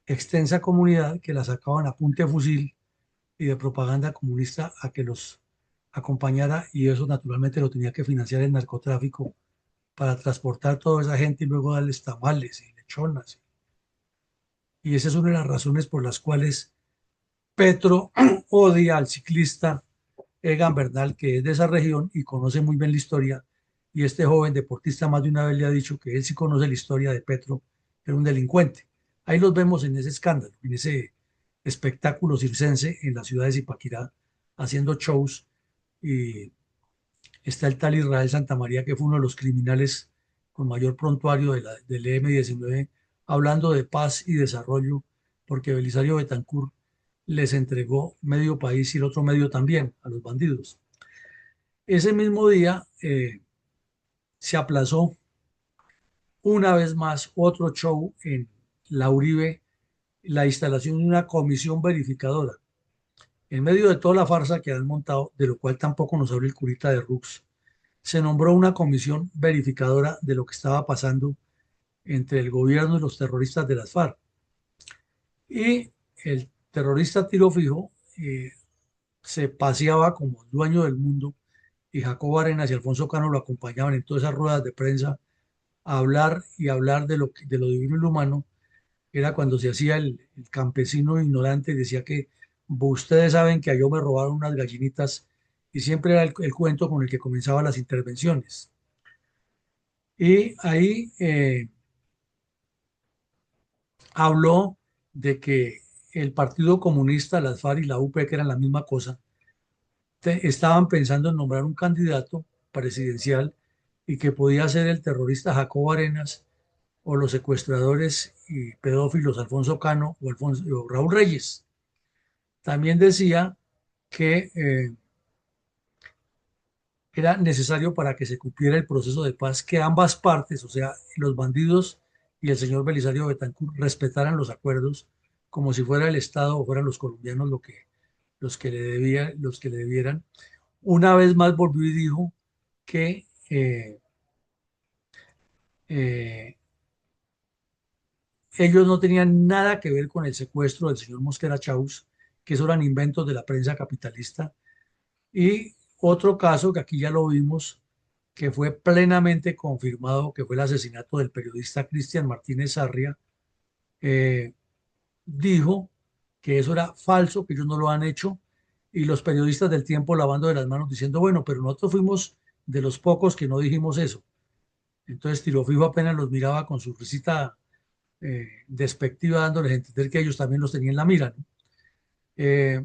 extensa comunidad que la sacaban a punta de fusil y de propaganda comunista a que los acompañara, y eso naturalmente lo tenía que financiar el narcotráfico para transportar toda esa gente y luego darles tamales y lechonas. Y esa es una de las razones por las cuales Petro odia al ciclista Egan Bernal, que es de esa región y conoce muy bien la historia. Y este joven deportista más de una vez le ha dicho que él sí conoce la historia de Petro, que era un delincuente. Ahí los vemos en ese escándalo, en ese espectáculo circense en la ciudad de Zipaquirá, haciendo shows. Y está el tal Israel Santamaría, que fue uno de los criminales con mayor prontuario del M-19, hablando de paz y desarrollo, porque Belisario Betancur les entregó medio país y el otro medio también a los bandidos. Ese mismo día se aplazó una vez más otro show en la Uribe, la instalación de una comisión verificadora. En medio de toda la farsa que han montado, de lo cual tampoco nos habla el curita de Rux, se nombró una comisión verificadora de lo que estaba pasando entre el gobierno y los terroristas de las FARC. Y el terrorista Tiro Fijo se paseaba como dueño del mundo y Jacobo Arenas y Alfonso Cano lo acompañaban en todas esas ruedas de prensa a hablar y hablar de lo divino y lo humano. Era cuando se hacía el campesino ignorante y decía que ustedes saben que a yo me robaron unas gallinitas y siempre era el cuento con el que comenzaban las intervenciones. Y ahí habló de que el Partido Comunista, las FARC y la UP, que eran la misma cosa, estaban pensando en nombrar un candidato presidencial y que podía ser el terrorista Jacobo Arenas o los secuestradores y pedófilos Alfonso Cano o Raúl Reyes. También decía que era necesario para que se cumpliera el proceso de paz que ambas partes, o sea, los bandidos y el señor Belisario Betancur, respetaran los acuerdos como si fuera el Estado o fueran los colombianos los que le debieran. Una vez más volvió y dijo que eh, ellos no tenían nada que ver con el secuestro del señor Mosquera Chaus, que eso eran inventos de la prensa capitalista. Y otro caso que aquí ya lo vimos, que fue plenamente confirmado, que fue el asesinato del periodista Cristian Martínez Sarria, eh, dijo que eso era falso, que ellos no lo han hecho, y los periodistas del tiempo lavando de las manos diciendo, bueno, pero nosotros fuimos de los pocos que no dijimos eso. Entonces Tiro Fijo apenas los miraba con su risita despectiva, dándoles a entender que ellos también los tenían en la mira, ¿no? Eh,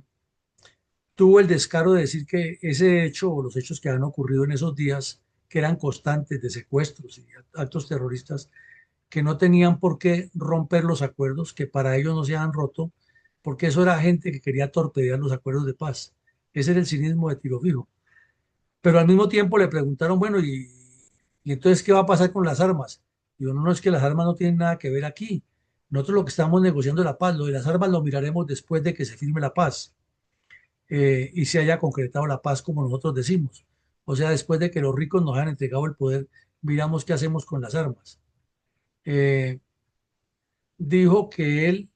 Tuvo el descaro de decir que ese hecho o los hechos que han ocurrido en esos días, que eran constantes de secuestros y actos terroristas, que no tenían por qué romper los acuerdos, que para ellos no se han roto, porque eso era gente que quería torpedear los acuerdos de paz. Ese era el cinismo de Tiro Fijo. Pero al mismo tiempo le preguntaron, bueno, ¿y entonces qué va a pasar con las armas? Digo, no, no, es que las armas no tienen nada que ver aquí. Nosotros lo que estamos negociando es la paz, lo de las armas lo miraremos después de que se firme la paz y se haya concretado la paz como nosotros decimos. O sea, después de que los ricos nos hayan entregado el poder, miramos qué hacemos con las armas. Eh, Dijo que él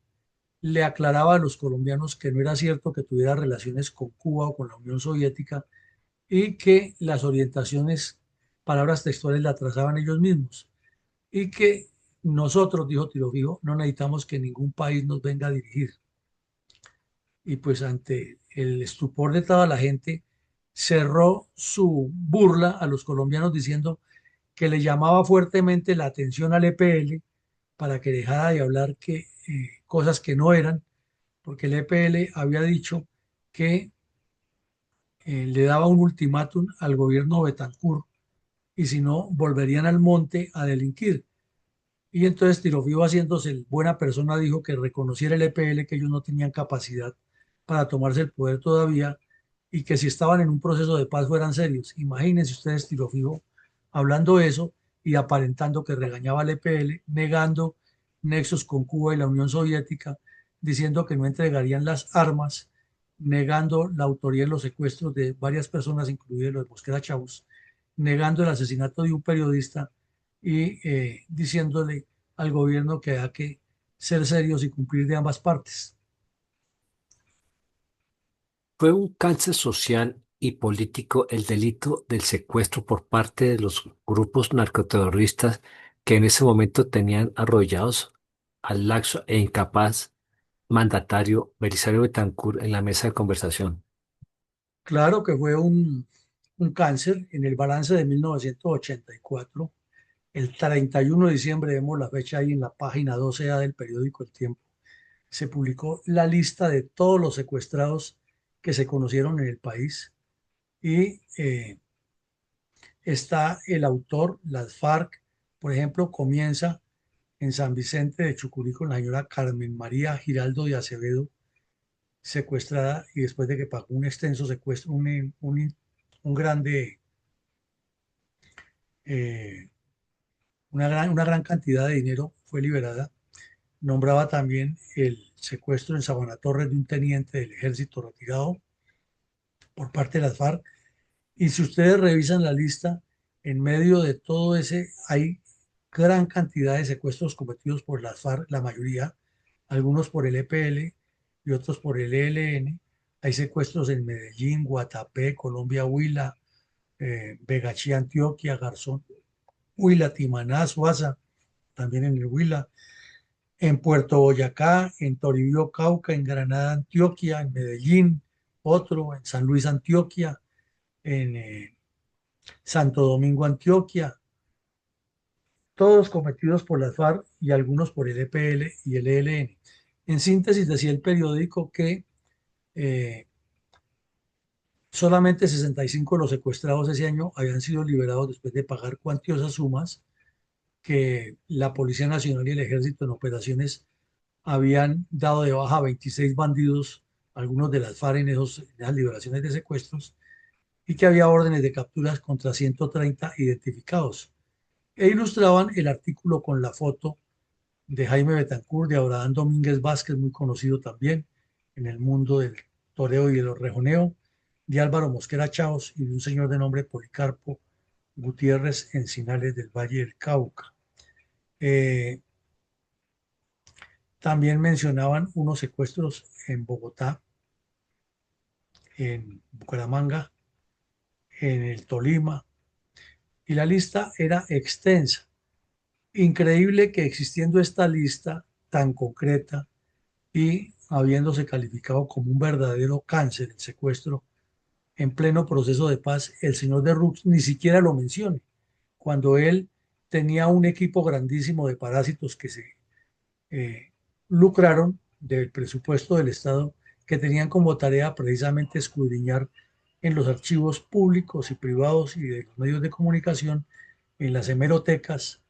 le aclaraba a los colombianos que no era cierto que tuviera relaciones con Cuba o con la Unión Soviética y que las orientaciones, palabras textuales, la trazaban ellos mismos y que nosotros, dijo Tiro Fijo, no necesitamos que ningún país nos venga a dirigir. Y pues ante el estupor de toda la gente, cerró su burla a los colombianos diciendo que le llamaba fuertemente la atención al EPL para que dejara de hablar cosas que no eran, porque el EPL había dicho que le daba un ultimátum al gobierno Betancourt y si no, volverían al monte a delinquir. Y entonces Tirofío, haciéndose el buena persona, dijo que reconociera el EPL que ellos no tenían capacidad para tomarse el poder todavía y que si estaban en un proceso de paz fueran serios. Imagínense ustedes Tirofío hablando eso y aparentando que regañaba al EPL, negando nexos con Cuba y la Unión Soviética, diciendo que no entregarían las armas, negando la autoría en los secuestros de varias personas, incluidos los de Mosquera Chavos, negando el asesinato de un periodista y diciéndole al gobierno que hay que ser serios y cumplir de ambas partes. Fue un cáncer social y político el delito del secuestro por parte de los grupos narcoterroristas que en ese momento tenían arrollados al laxo e incapaz mandatario Belisario Betancur en la mesa de conversación? Claro que fue un cáncer. En el balance de 1984, el 31 de diciembre, vemos la fecha ahí en la página 12A del periódico El Tiempo, se publicó la lista de todos los secuestrados que se conocieron en el país y está el autor, las FARC, por ejemplo, comienza en San Vicente de Chucurí con la señora Carmen María Giraldo de Acevedo, secuestrada y después de que pagó un extenso secuestro, un grande, eh, una gran cantidad de dinero, fue liberada. Nombraba también el secuestro en Sabana Torres de un teniente del ejército retirado por parte de las FARC. Y si ustedes revisan la lista, en medio de todo ese hay gran cantidad de secuestros cometidos por las FARC, la mayoría, algunos por el EPL y otros por el ELN. Hay secuestros en Medellín, Guatapé, Colombia, Huila, Begachí, Antioquia, Garzón, Huila, Timaná, Suaza, también en el Huila, en Puerto Boyacá, en Toribio, Cauca, en Granada, Antioquia, en Medellín, otro, en San Luis, Antioquia, en Santo Domingo, Antioquia, todos cometidos por las FARC y algunos por el EPL y el ELN. En síntesis, decía el periódico que eh, solamente 65 de los secuestrados ese año habían sido liberados después de pagar cuantiosas sumas, que la Policía Nacional y el Ejército en operaciones habían dado de baja a 26 bandidos, algunos de las FARC en esas liberaciones de secuestros, y que había órdenes de capturas contra 130 identificados. E ilustraban el artículo con la foto de Jaime Betancourt, de Abraham Domínguez Vázquez, muy conocido también en el mundo del toreo y del rejoneo, de Álvaro Mosquera Chaos y de un señor de nombre Policarpo Gutiérrez Encinales del Valle del Cauca. Eh, También mencionaban unos secuestros en Bogotá, en Bucaramanga, en el Tolima, y la lista era extensa. Increíble que existiendo esta lista tan concreta y habiéndose calificado como un verdadero cáncer el secuestro en pleno proceso de paz, el señor de Rux ni siquiera lo mencione, cuando él tenía un equipo grandísimo de parásitos que se eh, lucraron del presupuesto del Estado, que tenían como tarea precisamente escudriñar en los archivos públicos y privados y de los medios de comunicación, en las hemerotecas,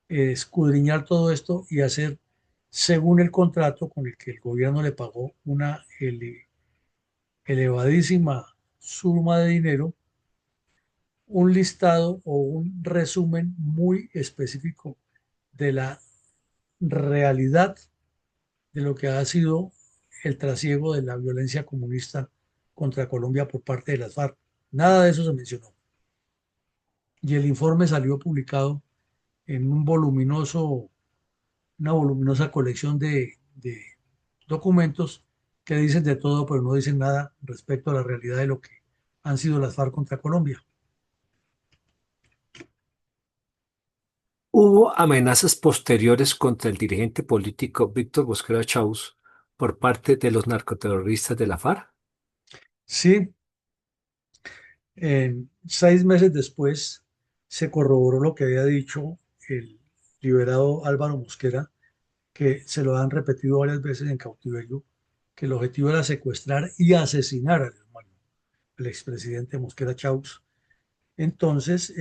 escudriñar todo esto y hacer, según el contrato con el que el gobierno le pagó una elevadísima suma de dinero, un listado o un resumen muy específico de la realidad de lo que ha sido el trasiego de la violencia comunista contra Colombia por parte de las FARC. Nada de eso se mencionó. Y el informe salió publicado en una voluminosa colección de documentos que dicen de todo, pero no dicen nada respecto a la realidad de lo que han sido las FARC contra Colombia. ¿Hubo amenazas posteriores contra el dirigente político Víctor Mosquera Chávez por parte de los narcoterroristas de la FARC? Sí, 6 meses después se corroboró lo que había dicho el liberado Álvaro Mosquera, que se lo han repetido varias veces en cautiverio, que el objetivo era secuestrar y asesinar al hermano, el expresidente Mosquera Chávez. Entonces,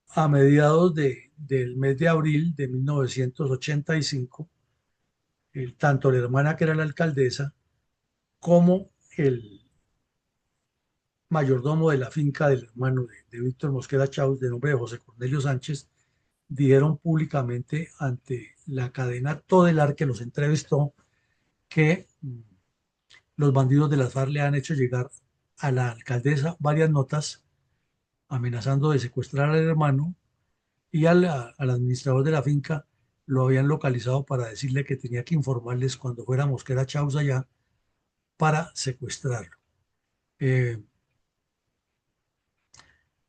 a mediados del mes de abril de 1985, tanto la hermana que era la alcaldesa como el mayordomo de la finca del hermano de Víctor Mosquera Chávez, de nombre de José Cornelio Sánchez, dijeron públicamente ante la cadena Todelar, que los entrevistó, que los bandidos de las FARC le han hecho llegar a la alcaldesa varias notas amenazando de secuestrar al hermano, y al administrador de la finca lo habían localizado para decirle que tenía que informarles cuando fuera Mosquera Chávez allá para secuestrarlo. Eh,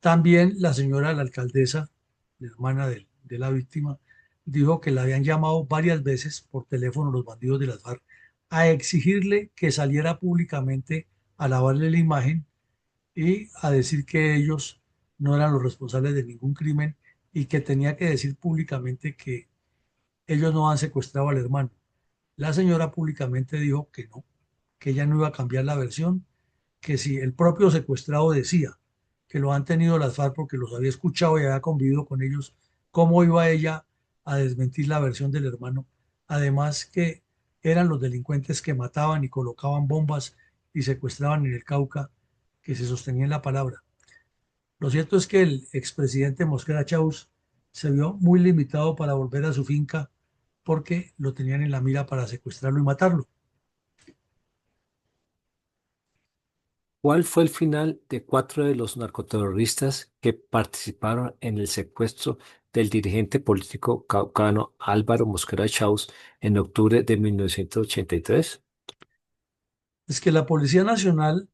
También la señora, la alcaldesa, la hermana de la víctima, dijo que le habían llamado varias veces por teléfono los bandidos de las FARC a exigirle que saliera públicamente a lavarle la imagen y a decir que ellos no eran los responsables de ningún crimen y que tenía que decir públicamente que ellos no han secuestrado al hermano. La señora públicamente dijo que no, que ella no iba a cambiar la versión, que si el propio secuestrado decía que lo han tenido las FARC porque los había escuchado y había convivido con ellos, ¿cómo iba ella a desmentir la versión del hermano? Además que eran los delincuentes que mataban y colocaban bombas y secuestraban en el Cauca, que se sostenía en la palabra. Lo cierto es que el expresidente Mosquera Chávez se vio muy limitado para volver a su finca porque lo tenían en la mira para secuestrarlo y matarlo. ¿Cuál fue el final de cuatro de los narcoterroristas que participaron en el secuestro del dirigente político caucano Álvaro Mosquera Chávez en octubre de 1983? Es que la Policía Nacional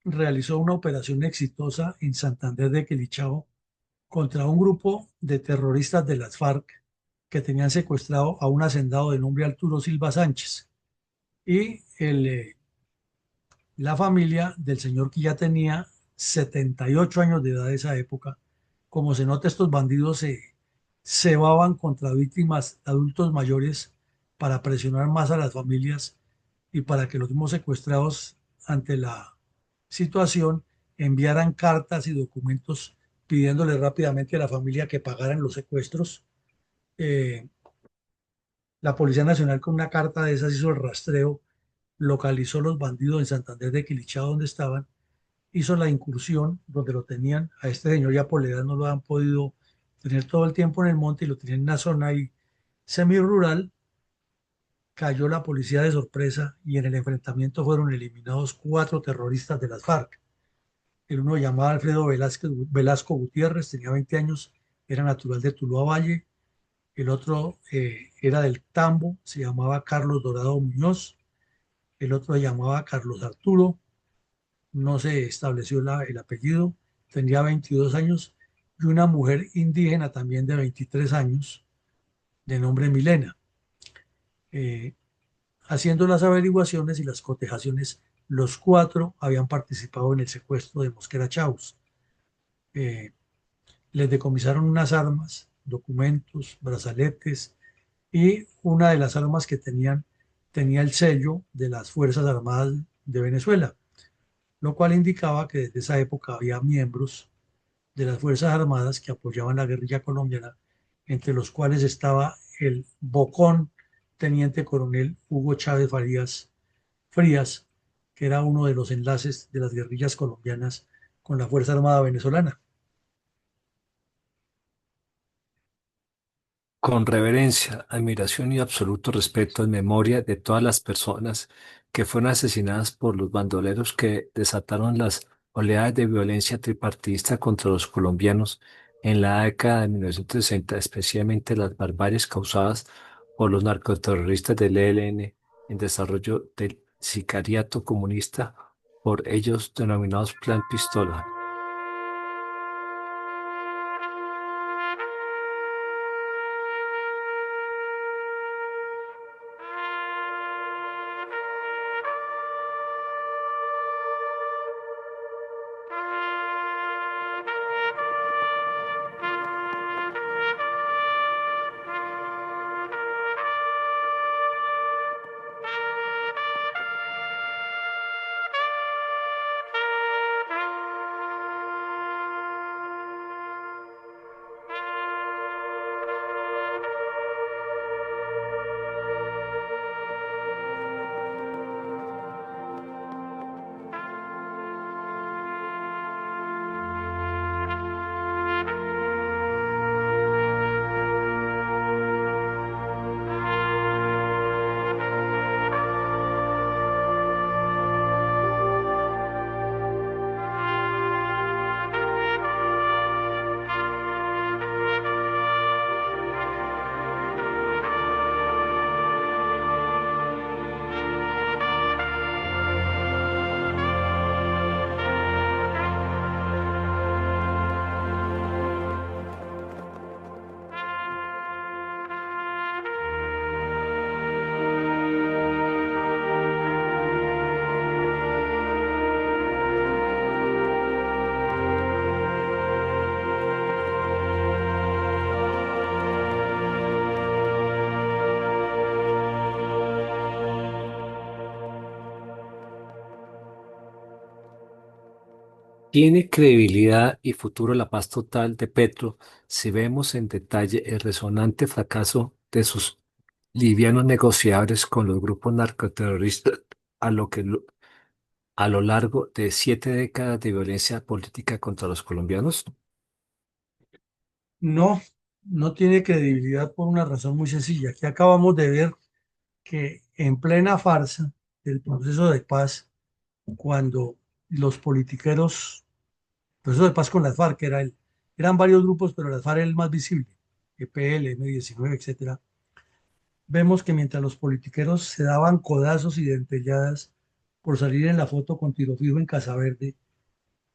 realizó una operación exitosa en Santander de Quilichao contra un grupo de terroristas de las FARC que tenían secuestrado a un hacendado de nombre Arturo Silva Sánchez y la familia del señor que ya tenía 78 años de edad de esa época. Como se nota, estos bandidos se cebaban contra víctimas adultos mayores para presionar más a las familias y para que los mismos secuestrados ante la situación enviaran cartas y documentos pidiéndole rápidamente a la familia que pagaran los secuestros. Eh, la Policía Nacional con una carta de esas hizo el rastreo, localizó los bandidos en Santander de Quilichao donde estaban, hizo la incursión donde lo tenían. A este señor ya por la edad no lo han podido tener todo el tiempo en el monte y lo tenían en una zona ahí semi-rural. Cayó la policía de sorpresa y en el enfrentamiento fueron eliminados cuatro terroristas de las FARC. El uno llamado Alfredo Velasco Gutiérrez, tenía 20 años, era natural de Tuluá Valle. El otro era del Tambo, se llamaba Carlos Dorado Muñoz. El otro se llamaba Carlos Arturo, no se estableció el apellido, tendría 22 años. Y una mujer indígena también de 23 años, de nombre Milena. Eh, Haciendo las averiguaciones y las cotejaciones, los cuatro habían participado en el secuestro de Mosquera Chávez. Eh, Les decomisaron unas armas, documentos, brazaletes y una de las armas que tenían tenía el sello de las Fuerzas Armadas de Venezuela, lo cual indicaba que desde esa época había miembros de las Fuerzas Armadas que apoyaban la guerrilla colombiana, entre los cuales estaba el bocón teniente coronel Hugo Chávez Frías, que era uno de los enlaces de las guerrillas colombianas con la Fuerza Armada venezolana. Con reverencia, admiración y absoluto respeto en memoria de todas las personas que fueron asesinadas por los bandoleros que desataron las oleadas de violencia tripartidista contra los colombianos en la década de 1960, especialmente las barbaries causadas por los narcoterroristas del ELN en desarrollo del sicariato comunista, por ellos denominados Plan Pistola. ¿Tiene credibilidad y futuro la paz total de Petro si vemos en detalle el resonante fracaso de sus livianos negociadores con los grupos narcoterroristas a a lo largo de 7 décadas de violencia política contra los colombianos? No, no tiene credibilidad por una razón muy sencilla. Aquí acabamos de ver que en plena farsa del proceso de paz, cuando los politiqueros, proceso de paz con las FARC, eran varios grupos, pero las FARC era el más visible, EPL, M19, etcétera. Vemos que mientras los politiqueros se daban codazos y dentelladas por salir en la foto con tiro fijo en Casa Verde,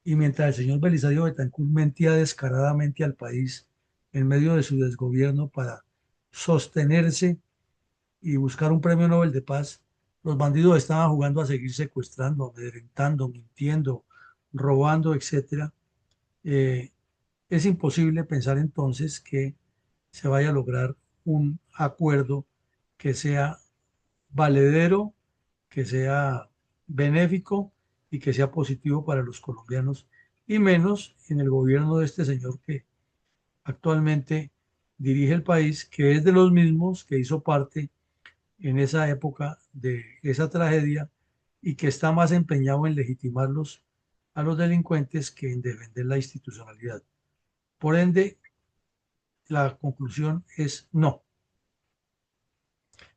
y mientras el señor Belisario Betancur mentía descaradamente al país en medio de su desgobierno para sostenerse y buscar un premio Nobel de Paz, los bandidos estaban jugando a seguir secuestrando, amedrentando, mintiendo, robando, etcétera. Eh, es imposible pensar entonces que se vaya a lograr un acuerdo que sea valedero, que sea benéfico y que sea positivo para los colombianos, y menos en el gobierno de este señor que actualmente dirige el país, que es de los mismos que hizo parte en esa época de esa tragedia y que está más empeñado en legitimarlos a los delincuentes que en defender la institucionalidad. Por ende, la conclusión es no.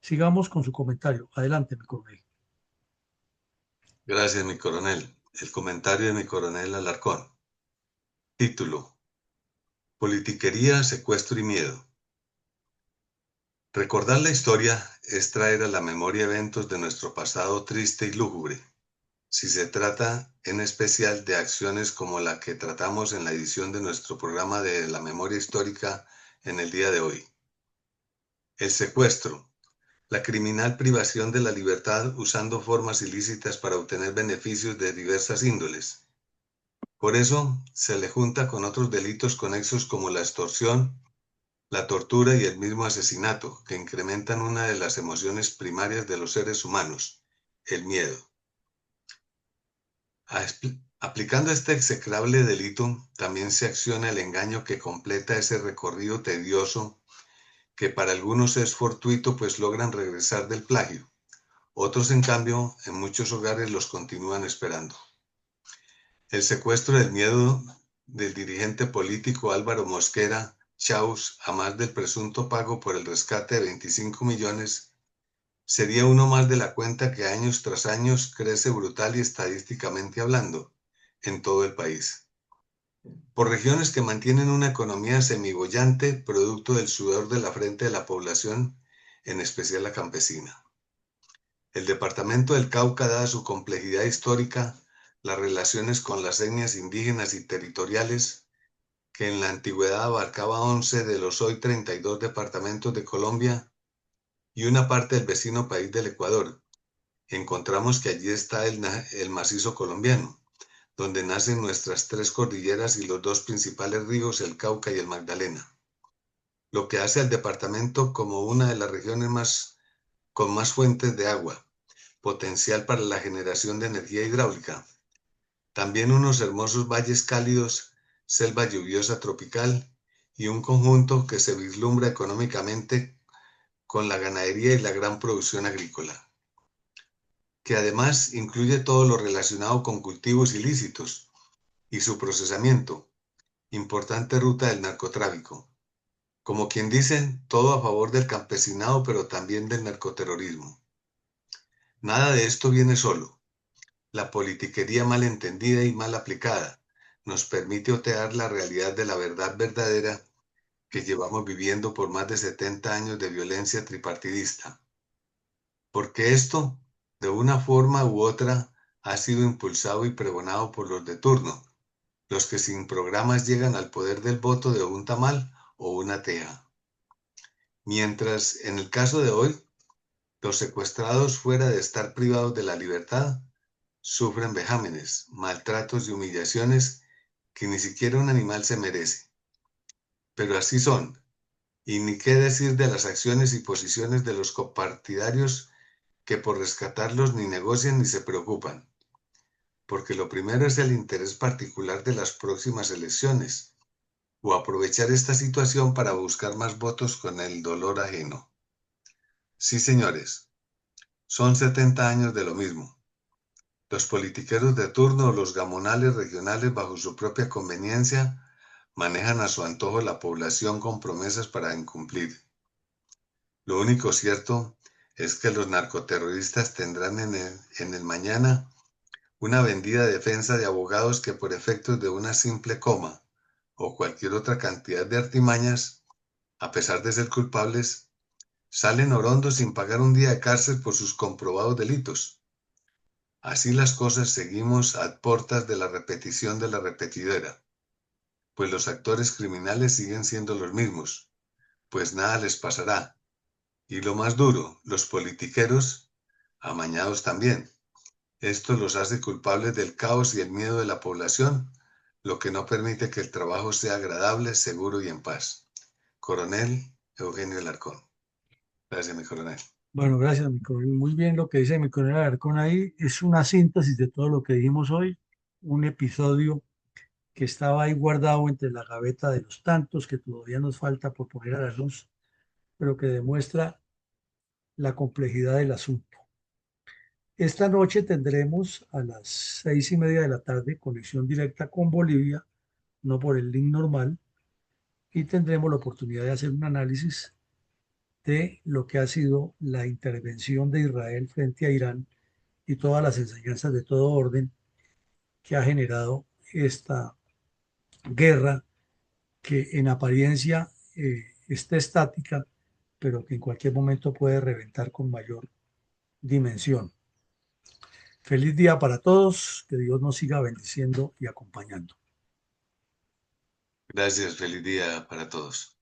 Sigamos con su comentario. Adelante, mi coronel. Gracias, mi coronel. El comentario de mi coronel Alarcón. Título: Politiquería, secuestro y miedo. Recordar la historia es traer a la memoria eventos de nuestro pasado triste y lúgubre, si se trata en especial de acciones como la que tratamos en la edición de nuestro programa de la memoria histórica en el día de hoy. El secuestro, la criminal privación de la libertad usando formas ilícitas para obtener beneficios de diversas índoles. Por eso se le junta con otros delitos conexos como la extorsión, la tortura y el mismo asesinato, que incrementan una de las emociones primarias de los seres humanos, el miedo. Aplicando este execrable delito, también se acciona el engaño que completa ese recorrido tedioso que para algunos es fortuito, pues logran regresar del plagio. Otros, en cambio, en muchos hogares los continúan esperando. El secuestro del miedo del dirigente político Álvaro Mosquera Chaus, a más del presunto pago por el rescate de 25 millones, sería uno más de la cuenta que años tras años crece brutal y estadísticamente hablando en todo el país. Por regiones que mantienen una economía semiboyante, producto del sudor de la frente de la población, en especial la campesina. El departamento del Cauca, dada su complejidad histórica, las relaciones con las etnias indígenas y territoriales, que en la antigüedad abarcaba 11 de los hoy 32 departamentos de Colombia y una parte del vecino país del Ecuador. Encontramos que allí está el macizo colombiano, donde nacen nuestras 3 cordilleras y los 2 principales ríos, el Cauca y el Magdalena, lo que hace al departamento como una de las regiones con más fuentes de agua, potencial para la generación de energía hidráulica. También unos hermosos valles cálidos, selva lluviosa tropical y un conjunto que se vislumbra económicamente con la ganadería y la gran producción agrícola, que además incluye todo lo relacionado con cultivos ilícitos y su procesamiento, importante ruta del narcotráfico. Como quien dice, todo a favor del campesinado, pero también del narcoterrorismo. Nada de esto viene solo. La politiquería mal entendida y mal aplicada nos permite otear la realidad de la verdad verdadera que llevamos viviendo por más de 70 años de violencia tripartidista. Porque esto, de una forma u otra, ha sido impulsado y pregonado por los de turno, los que sin programas llegan al poder del voto de un tamal o una teja. Mientras, en el caso de hoy, los secuestrados, fuera de estar privados de la libertad, sufren vejámenes, maltratos y humillaciones que ni siquiera un animal se merece. Pero así son, y ni qué decir de las acciones y posiciones de los copartidarios que por rescatarlos ni negocian ni se preocupan. porque lo primero es el interés particular de las próximas elecciones, o aprovechar esta situación para buscar más votos con el dolor ajeno. Sí, señores, son 70 años de lo mismo. Los politiqueros de turno o los gamonales regionales bajo su propia conveniencia manejan a su antojo la población con promesas para incumplir. Lo único cierto es que los narcoterroristas tendrán en el mañana una vendida defensa de abogados que por efectos de una simple coma o cualquier otra cantidad de artimañas, a pesar de ser culpables, salen orondos sin pagar un día de cárcel por sus comprobados delitos. Así las cosas, seguimos a portas de la repetición de la repetidera, pues los actores criminales siguen siendo los mismos, pues nada les pasará. Y lo más duro, los politiqueros, amañados también. Esto los hace culpables del caos y el miedo de la población, lo que no permite que el trabajo sea agradable, seguro y en paz. Coronel Eugenio Alarcón. Gracias, mi coronel. Bueno, gracias, mi coronel. Muy bien lo que dice mi coronel Alarcón ahí. Es una síntesis de todo lo que dijimos hoy. Un episodio que estaba ahí guardado entre la gaveta de los tantos que todavía nos falta por poner a la luz, pero que demuestra la complejidad del asunto. Esta noche tendremos a las 6:30 de la tarde conexión directa con Bolivia, no por el link normal, y tendremos la oportunidad de hacer un análisis de lo que ha sido la intervención de Israel frente a Irán y todas las enseñanzas de todo orden que ha generado esta guerra que en apariencia está estática, pero que en cualquier momento puede reventar con mayor dimensión. Feliz día para todos, que Dios nos siga bendiciendo y acompañando. Gracias, feliz día para todos.